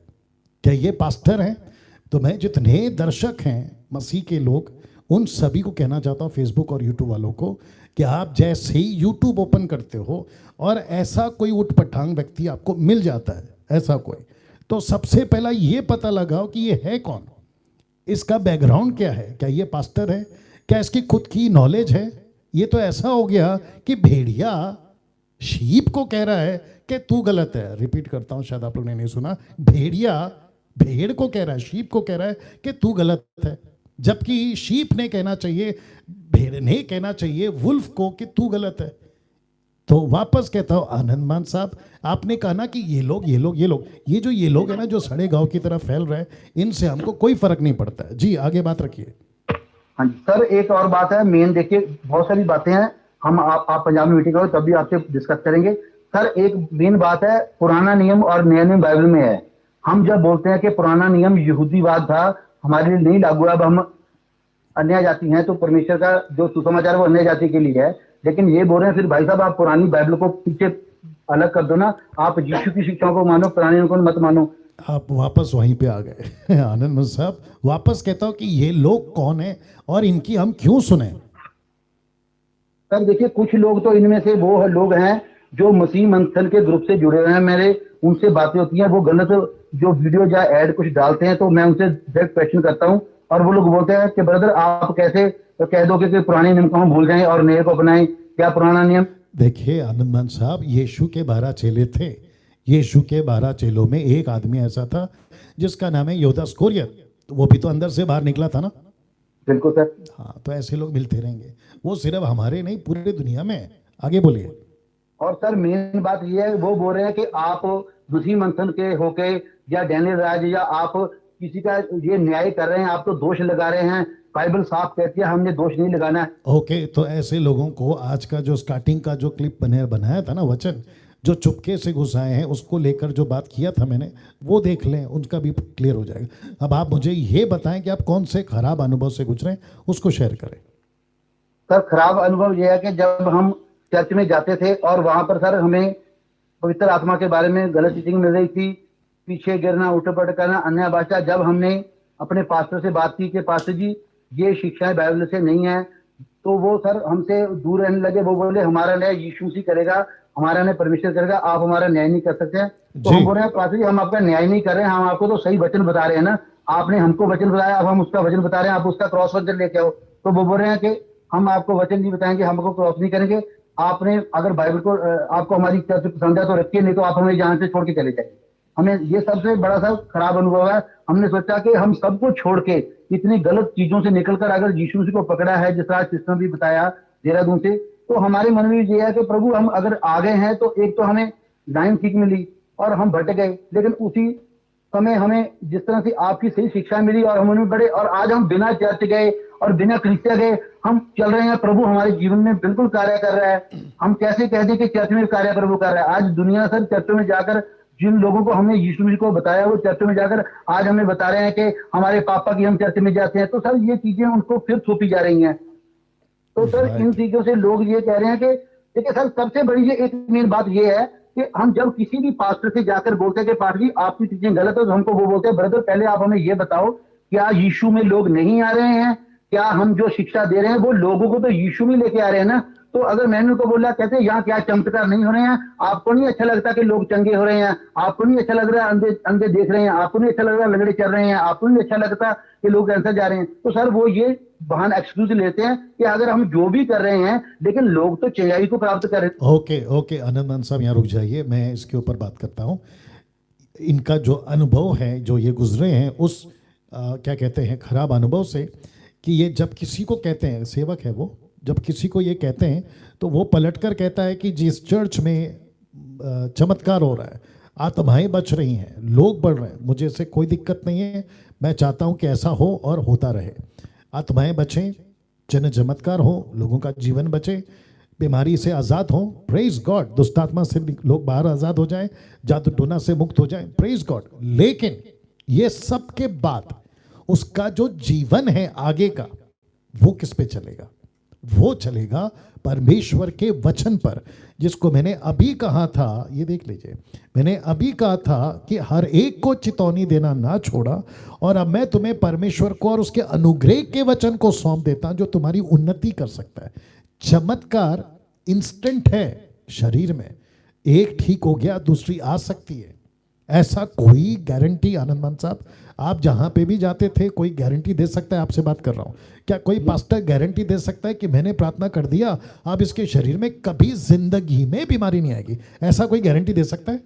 क्या ये पास्टर हैं। तो मैं जितने दर्शक हैं मसीह के लोग, उन सभी को कहना चाहता हूँ, फेसबुक और यूट्यूब वालों को, कि आप जैसे ही यूट्यूब ओपन करते हो और ऐसा कोई उठपटांग व्यक्ति आपको मिल जाता है, ऐसा कोई, तो सबसे पहला ये पता लगाओ कि ये है कौन, इसका बैकग्राउंड क्या है, क्या ये पास्टर है, क्या इसकी खुद की नॉलेज है। ये तो ऐसा हो गया कि भेड़िया शीप को कह रहा है कि तू गलत है। रिपीट करता हूँ, शायद आप लोग ने नहीं सुना। भेड़िया भेड़ को कह रहा है, शीप को कह रहा है कि तू गलत है, जबकि शीप ने कहना चाहिए, भेड़ ने कहना चाहिए वुल्फ को कि तू गलत है। तो वापस कहता हूं, आनंदमान साहब, आपने कहा ना कि ये लोग ये लोग है ना, जो सड़े गांव की तरफ फैल रहे हैं, इनसे हमको कोई फर्क नहीं पड़ता है। जी, आगे बात रखिए। हाँ जी सर, एक और बात है मेन, देखिए बहुत सारी बातें हैं, हम आप पंजाब में मीटिंग करो तब भी आपसे डिस्कस करेंगे। सर एक मेन बात है, पुराना नियम और नया नियम बाइबल में है। हम जब बोलते हैं कि पुराना नियम यहूदीवाद था, हमारे लिए नहीं लागू, अब हम अन्य जाति हैं, तो परमेश्वर का जो सुसमाचार है वो अन्य जाति के लिए है। लेकिन ये बोल रहे हैं फिर भाई साहब आप पुरानी बाइबल को पीछे अलग कर दो ना, आप यीशु की शिक्षाओं को मानो, पुराने नियम को मत मानो। आप वापस वहीं पे आ गए। आनंद साहब, वापस कहता हूं कि ये लोग कौन है और इनकी हम क्यों सुने। सर देखिए, कुछ लोग तो इनमें से वो लोग हैं जो मसीह मंथन के ग्रुप से जुड़े हुए हैं, मेरे उनसे बातें होती हैं, वो गलत जो वीडियो या ऐड कुछ डालते हैं, तो मैं उनसे डायरेक्ट क्वेश्चन करता हूं और वो लोग बोलते हैं कि ब्रदर आप कैसे तो कह दो कि पुराने नियम को हम भूल जाएं और नए को अपनाएं, क्या पुराना नियम। देखिए आनंदमान साहब, यीशु के 12 चेले थे। यीशु के 12 चेलों में एक आदमी ऐसा था जिसका नाम है यहूदा इस्करियोत, तो वो भी तो अंदर से बाहर निकला था ना। बिल्कुल सर। हाँ, तो ऐसे लोग मिलते रहेंगे, वो सिर्फ हमारे नहीं पूरे दुनिया में। आगे बोलिए। और सर मेन बात ये है, वो बोल रहे हैं कि आप मसीह मंथन के होके या डैनियल राज या आप किसी का ये न्याय कर रहे हैं, आप तो दोष लगा रहे हैं। बाइबल साफ कहती है हमने दोष नहीं लगाना है। ओके, तो ऐसे लोगों को आज का जो स्टार्टिंग का जो क्लिप बनाया था ना, वचन जो चुपके से घुसाए हैं, उसको लेकर जो बात किया था मैंने, वो देख लें, उनका भी क्लियर हो जाएगा। अब आप मुझे ये बताएं कि आप कौन से खराब अनुभव से गुजरे हैं, उसको शेयर करें। सर खराब अनुभव यह है कि जब हम चर्च में जाते थे और वहां पर सर हमें पवित्र आत्मा के बारे में गलत टीचिंग मिल रही थी, पीछे गिरना, उठपट करना, अन्य भाषा। जब हमने अपने पास्टर से बात की कि पास्टर जी ये शिक्षाएं बाइबल से नहीं है, तो वो सर हमसे दूर रहने लगे। वो बोले हमारा न्याय यीशु ही करेगा, हमारा न्याय परमेश्वर करेगा, आप हमारा न्याय नहीं कर सकते हैं। तो हम बोल रहे हैं पास्टर जी हम आपका न्याय नहीं कर रहे हैं, हम आपको तो सही वचन बता रहे हैं ना, आपने हमको वचन बताया, अब हम उसका वचन बता रहे हैं, आप उसका क्रॉस वचन लेके आओ। तो वो बोल रहे हैं कि हम आपको वचन नहीं बताएंगे, हमको क्रॉस नहीं करेंगे, आपने अगर बाइबल को आपको हमारी चर्च पसंद है तो रखिए, नहीं तो आप हमें यहाँ से छोड़ के चले जाइए। हमें ये सबसे बड़ा सा खराब अनुभव है। हमने सोचा कि हम सबको छोड़ के इतनी गलत चीजों से निकलकर अगर यीशु मसीह को पकड़ा है, जिस तरह सिस्टम भी बताया, देहरादून से। तो हमारे मन में ये है कि प्रभु हम अगर आ गए हैं तो एक तो हमें लाइन ठीक मिली और हम भटक गए, लेकिन उसी समय हमें जिस तरह से आपकी सही शिक्षा मिली और हम उनमें बढ़े, और आज हम बिना चर्च गए और बिना कलीसिया गए हम चल रहे हैं। प्रभु हमारे जीवन में बिल्कुल कार्य कर रहा है। हम कैसे कह दें कि चर्च में कार्य प्रभु कर रहा है? आज दुनिया सर चर्चों में जाकर जिन लोगों को हमने यीशु मसीह को बताया वो चर्चों में जाकर आज हमें बता रहे हैं कि हमारे पापा की हम चर्च में जाते हैं। तो सर ये चीजें उनको फिर थोपी जा रही हैं। तो सर इन चीजों से लोग ये कह रहे हैं कि देखिए सर सबसे बड़ी ये एक मेन बात ये है कि हम जब किसी भी पास्टर से जाकर बोलते हैं कि पास्टर जी आपकी चीजें गलत है, तो हमको वो बोलते हैं ब्रदर पहले आप हमें ये बताओ क्या यीशु में लोग नहीं आ रहे हैं? क्या हम जो शिक्षा दे रहे हैं वो लोगों को तो यीशु में लेके आ रहे हैं ना? तो अगर मैंने उनको बोला कहते हैं यहाँ क्या चमत्कार नहीं हो रहे हैं? आपको नहीं अच्छा लगता कि लोग चंगे हो रहे हैं? आपको नहीं अच्छा लग रहा है अंधे अंधे देख रहे हैं? आपको नहीं अच्छा लग रहा है लंगड़े चल रहे हैं? आपको नहीं अच्छा लगता कि लोग कैंसर जा रहे हैं? तो सर वो ये बहाना एक्सक्यूज लेते हैं कि अगर हम जो भी कर रहे हैं लेकिन लोग तो चंगाई को प्राप्त कर रहे हैं। ओके आनंद मान साहब यहाँ रुक जाइए, मैं इसके ऊपर बात करता हूँ। इनका जो अनुभव है, जो ये गुजरे हैं उस क्या कहते हैं खराब अनुभव से, कि ये जब किसी को कहते हैं, सेवक है वो, जब किसी को ये कहते हैं तो वो पलटकर कहता है कि जिस चर्च में चमत्कार हो रहा है, आत्माएं बच रही हैं, लोग बढ़ रहे हैं, मुझे इससे कोई दिक्कत नहीं है, मैं चाहता हूं कि ऐसा हो और होता रहे, आत्माएं बचें, जन चमत्कार हो, लोगों का जीवन बचे, बीमारी से आज़ाद हो, प्रेज गॉड, दुष्टात्मा से लोग बाहर आज़ाद हो जाएं, जादू टोना से मुक्त हो जाएं, प्रेज गॉड। लेकिन ये सब के बाद उसका जो जीवन है आगे का, वो किस पे चलेगा? वो चलेगा परमेश्वर के वचन पर, जिसको मैंने अभी कहा था, ये देख लीजिए, मैंने अभी कहा था कि हर एक को चेतावनी देना ना छोड़ा, और अब मैं तुम्हें परमेश्वर को और उसके अनुग्रह के वचन को सौंप देता जो तुम्हारी उन्नति कर सकता है। चमत्कार इंस्टेंट है शरीर में, एक ठीक हो गया दूसरी आ सकती है, ऐसा कोई गारंटी आनंदमान साहब आप जहां पे भी जाते थे कोई गारंटी दे सकता है? आपसे बात कर रहा हूं, क्या कोई पास्टर गारंटी दे सकता है कि मैंने प्रार्थना कर दिया अब इसके शरीर में कभी जिंदगी में बीमारी नहीं आएगी? ऐसा कोई गारंटी दे सकता है?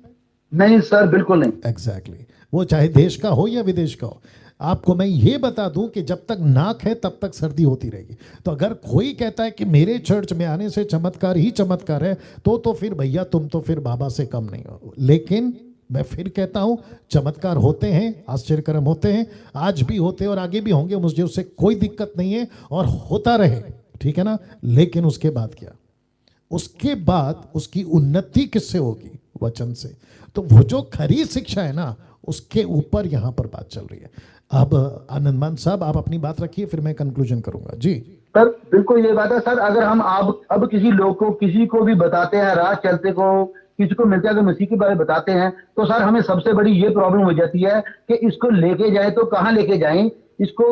नहीं सर, बिल्कुल नहीं। एग्जैक्टली, वो चाहे देश का हो या विदेश का हो। आपको मैं ये बता दूं कि जब तक नाक है तब तक सर्दी होती रहेगी। तो अगर कोई कहता है कि मेरे चर्च में आने से चमत्कार ही चमत्कार है, तो फिर भैया तुम तो फिर बाबा से कम नहीं हो। लेकिन मैं फिर कहता हूं, चमत्कार होते हैं, आश्चर्यकर्म होते हैं, आज भी होते हैं और आगे भी होंगे, मुझे उससे कोई दिक्कत नहीं है, और होता रहे, ठीक है ना। लेकिन उसके बाद क्या? उसके बाद उसकी उन्नति किससे होगी? वचन से। तो वो जो खरी शिक्षा है ना, उसके ऊपर यहां पर बात चल रही है। अब आनंदमान साहब आप अपनी बात रखिए, फिर मैं कंक्लूजन करूंगा। जी सर, बिल्कुल ये बात है सर। अगर हम अब किसी लोग को, किसी को भी बताते हैं, राह चलते को किसी को मिलते हैं, अगर मसीह के बारे में बताते हैं, तो सर हमें सबसे बड़ी ये प्रॉब्लम हो जाती है कि इसको लेके जाए तो कहाँ लेके जाएं, इसको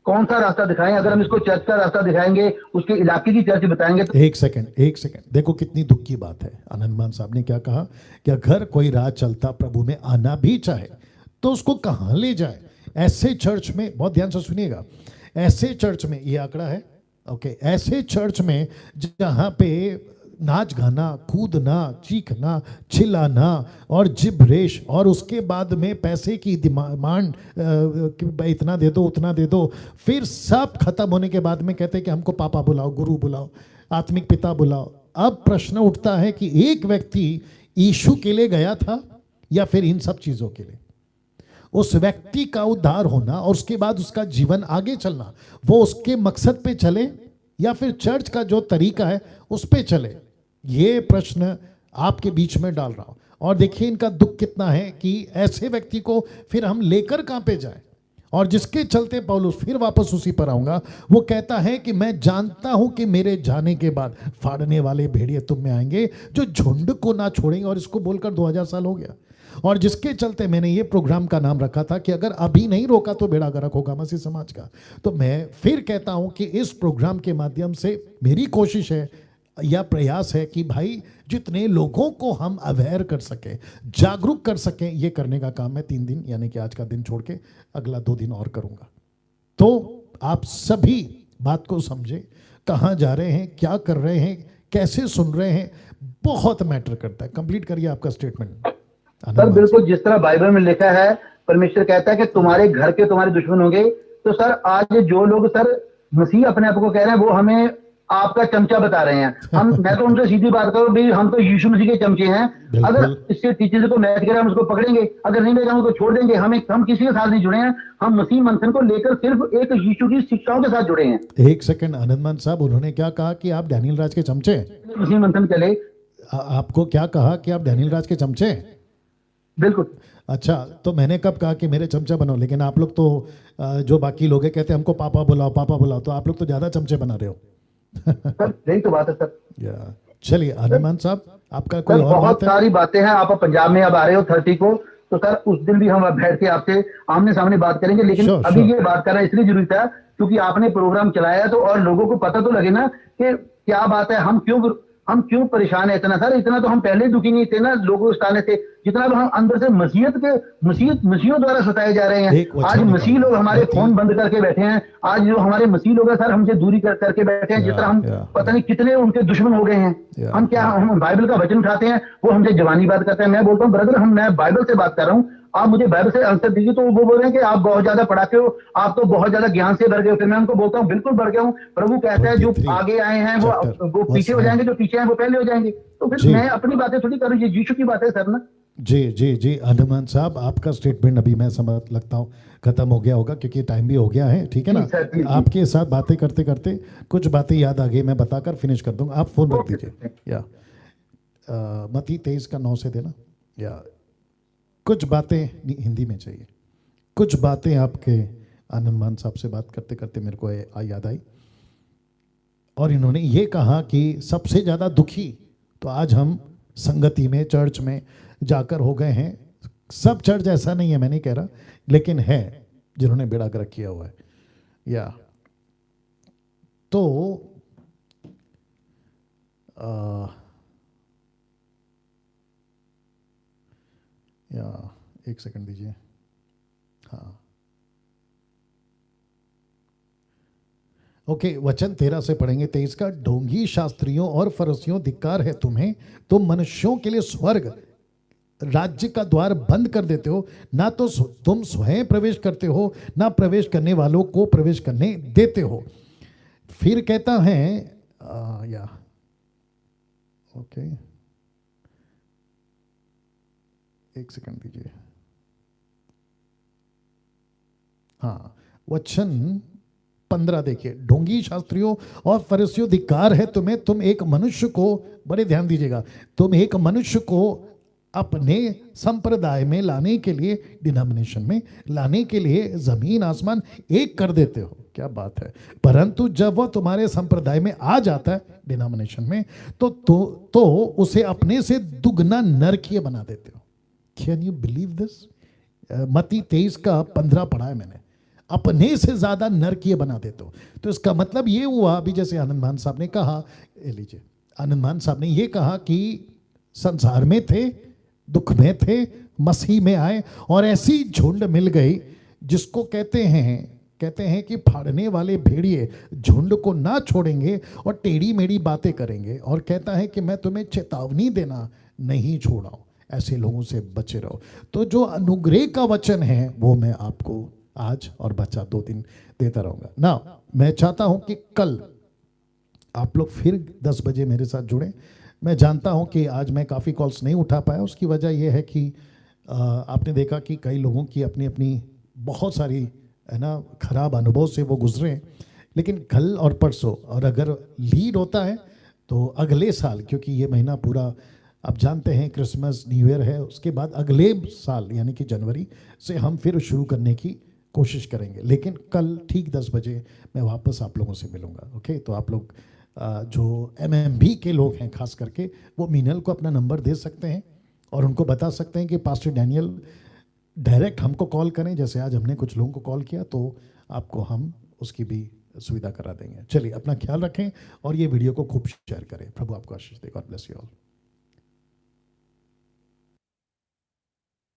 कौन सा रास्ता दिखाएं? अगर हम इसको चर्च का रास्ता दिखाएंगे, उसके इलाके की चर्च बताएंगे तो... एक सेकंड, देखो कितनी दुख की बात है। आनंदमान साहब ने क्या कहा कि अगर कोई राह चलता प्रभु में आना भी चाहे तो उसको कहाँ ले जाए? ऐसे चर्च में, बहुत ध्यान से सुनिएगा, ऐसे चर्च में, ये आंकड़ा है, ओके, ऐसे चर्च में जहां पे नाच गाना, कूदना, चीखना, चिल्लाना और जिब्रेश, और उसके बाद में पैसे की डिमांड, इतना दे दो उतना दे दो, फिर सब खत्म होने के बाद में कहते हैं कि हमको पापा बुलाओ, गुरु बुलाओ, आत्मिक पिता बुलाओ। अब प्रश्न उठता है कि एक व्यक्ति यीशु के लिए गया था या फिर इन सब चीजों के लिए? उस व्यक्ति का उद्धार होना और उसके बाद उसका जीवन आगे चलना, वो उसके मकसद पे चले या फिर चर्च का जो तरीका है उस पे चले? ये प्रश्न आपके बीच में डाल रहा हूं। और देखिए इनका दुख कितना है कि ऐसे व्यक्ति को फिर हम लेकर कहां पे जाएं? और जिसके चलते पौलुस, फिर वापस उसी पर आऊंगा, वो कहता है कि मैं जानता हूं कि मेरे जाने के बाद फाड़ने वाले भेड़िए तुम में आएंगे जो झुंड को ना छोड़ेंगे। और इसको बोलकर 2000 साल हो गया। और जिसके चलते मैंने ये प्रोग्राम का नाम रखा था कि अगर अभी नहीं रोका तो बेड़ा गर्क होगा मसीह समाज का। तो मैं फिर कहता हूं कि इस प्रोग्राम के माध्यम से मेरी कोशिश है या प्रयास है कि भाई जितने लोगों को हम अवेयर कर सकें, जागरूक कर सकें, ये करने का काम मैं 3 दिन, यानी कि आज का दिन छोड़ के अगला 2 दिन और करूंगा। तो आप सभी बात को समझे, कहाँ जा रहे हैं, क्या कर रहे हैं, कैसे सुन रहे हैं, बहुत मैटर करता है। कंप्लीट करिए आपका स्टेटमेंट। सर बिल्कुल, जिस तरह बाइबल में लिखा है, परमेश्वर कहता है कि तुम्हारे घर के तुम्हारे दुश्मन होंगे। तो सर आज जो लोग सर मसीह अपने आप को कह रहे हैं, वो हमें आपका चमचा बता रहे हैं। मैं तो उनसे सीधी बात करूं भाई, हम तो यीशु मसीह के चमचे हैं। अगर इसके टीचर को मैच करे हम उसको पकड़ेंगे, अगर नहीं मिलेगा हम उसको छोड़ देंगे। हम किसी के साथ नहीं जुड़े हैं, हम मसीह मंथन को लेकर सिर्फ एक यीशु की शिक्षाओं के साथ जुड़े हैं। एक सेकंड आनंदमान साहब, उन्होंने क्या कहा कि आप डैनियल राज के चमचे हैं? मसीह मंथन चले। आपको क्या कहा कि आप डैनियल राज के चमचे हैं? बिल्कुल। अच्छा, तो मैंने कब कहा कि मेरे चमचा बनो? लेकिन आप लोग तो जो बाकी लोग हैं कहते हैं हमको पापा बुलाओ पापा बुलाओ, तो आप लोग तो ज्यादा चमचे बना रहे हो। सर यही तो बात है सर। चलिए आनंदमान साहब, आपका कोई और बहुत बात है? सारी बातें हैं। आप पंजाब में अब आ रहे हो 30 को, तो सर उस दिन भी हम बैठ के आपसे आमने सामने बात करेंगे। लेकिन अभी ये बात करना इसलिए जरूरी था क्योंकि आपने प्रोग्राम चलाया तो और लोगों को पता तो लगे ना कि क्या बात है, हम क्यों परेशान है इतना। सर इतना तो हम पहले दुखी नहीं थे ना लोगों को सताने से, जितना तो हम अंदर से मसीहों द्वारा सताए जा रहे हैं। आज मसीह लोग हमारे फोन बंद करके बैठे हैं। आज जो हमारे मसीह लोग हैं सर हमसे दूरी करके बैठे हैं, जिस तरह हम पता नहीं कितने उनके दुश्मन हो गए हैं। हम बाइबल का वचन उठाते हैं, वो हमसे जवानी बात करते हैं। मैं बोलता हूँ ब्रदर मैं बाइबल से बात कर रहा हूँ, आप मुझे बाइबल से आंसर दीजिए। तो वो बोल रहे हैं कि आप बहुत ज्यादा पढ़ाते हो, आप तो बहुत ज्यादा ज्ञान से भर गए हो। फिर मैं उनको बोलता हूँ बिल्कुल भर गया हूँ। प्रभु कहता है जो आगे आए हैं वो पीछे हो जाएंगे, जो पीछे हैं वो पहले हो जाएंगे। तो फिर मैं अपनी बातें थोड़ी करूँ, ये यीशु की बात है सर ना। जी जी जी आनंदमान साहब, आपका स्टेटमेंट अभी मैं समझ लगता हूँ खत्म हो गया होगा क्योंकि टाइम भी हो गया है, ठीक है ना। आपके साथ बातें करते करते कुछ बातें याद आ गई, मैं बताकर फिनिश कर दूंगा। आप फोन रख दीजिए। या मत्ती 23 का 9 से देना। या कुछ बातें हिंदी में चाहिए, कुछ बातें आपके आनंदमान साहब से बात करते करते मेरे को याद आई। और इन्होंने ये कहा कि सबसे ज़्यादा दुखी तो आज हम संगति में चर्च में जाकर हो गए हैं। सब चर्च ऐसा नहीं है, मैं नहीं कह रहा, लेकिन है जिन्होंने बेड़ा गर्क किया हुआ है। एक सेकंड दीजिए। हाँ ओके, वचन 13 से पढ़ेंगे। 23 का, ढोंगी शास्त्रियों और फरीसियों धिक्कार है तुम्हें, तुम मनुष्यों के लिए स्वर्ग राज्य का द्वार बंद कर देते हो, ना तो तुम स्वयं प्रवेश करते हो, ना प्रवेश करने वालों को प्रवेश करने देते हो। फिर कहता है ओके एक सेकंड दीजिए। हाँ, वचन 15 देखिए, ढोंगी शास्त्रियों और फरीसियों धिक्कार है तुम्हें, तुम एक मनुष्य को, बड़े ध्यान दीजिएगा, तुम एक मनुष्य को अपने संप्रदाय में लाने के लिए, डिनोमिनेशन में लाने के लिए जमीन आसमान एक कर देते हो। क्या बात है। परंतु जब वह तुम्हारे संप्रदाय में आ जाता है, डिनोमिनेशन में, तो उसे अपने से दुगना नरकीय बना देते हो। Can you believe this? मत्ती 23 का 15 पढ़ा है मैंने। अपने से ज्यादा नरकीय बना देते हो। तो इसका मतलब ये हुआ, अभी जैसे आनंदमान साहब ने कहा, लीजिए, आनंदमान साहब ने ये कहा कि संसार में थे, दुख में थे, मसीह में आए और ऐसी झुंड मिल गई जिसको कहते हैं कि फाड़ने वाले भेड़िए झुंड को ना छोड़ेंगे और टेढ़ी मेढ़ी बातें करेंगे। और कहता है कि मैं तुम्हें चेतावनी देना नहीं छोड़ा, ऐसे लोगों से बचे रहो। तो जो अनुग्रह का वचन है वो मैं आपको आज और बच्चा 2 दिन देता रहूंगा ना। मैं चाहता हूं कि कल आप लोग फिर 10 बजे मेरे साथ जुड़े। मैं जानता हूं कि आज मैं काफ़ी कॉल्स नहीं उठा पाया, उसकी वजह यह है कि आपने देखा कि कई लोगों की अपनी अपनी बहुत सारी है ना खराब अनुभव से वो गुजरे। लेकिन कल और परसों, और अगर लीड होता है तो अगले साल, क्योंकि ये महीना पूरा आप जानते हैं क्रिसमस न्यू ईयर है, उसके बाद अगले साल यानी कि जनवरी से हम फिर शुरू करने की कोशिश करेंगे। लेकिन कल ठीक 10 बजे मैं वापस आप लोगों से मिलूंगा। ओके, तो आप लोग जो MMB के लोग हैं खास करके, वो मीनल को अपना नंबर दे सकते हैं और उनको बता सकते हैं कि पास्टर डैनियल डायरेक्ट हमको कॉल करें। जैसे आज हमने कुछ लोगों को कॉल किया, तो आपको हम उसकी भी सुविधा करा देंगे। चलिए, अपना ख्याल रखें और ये वीडियो को खूब शेयर करें। प्रभु आपको आशीष दे। God bless you all.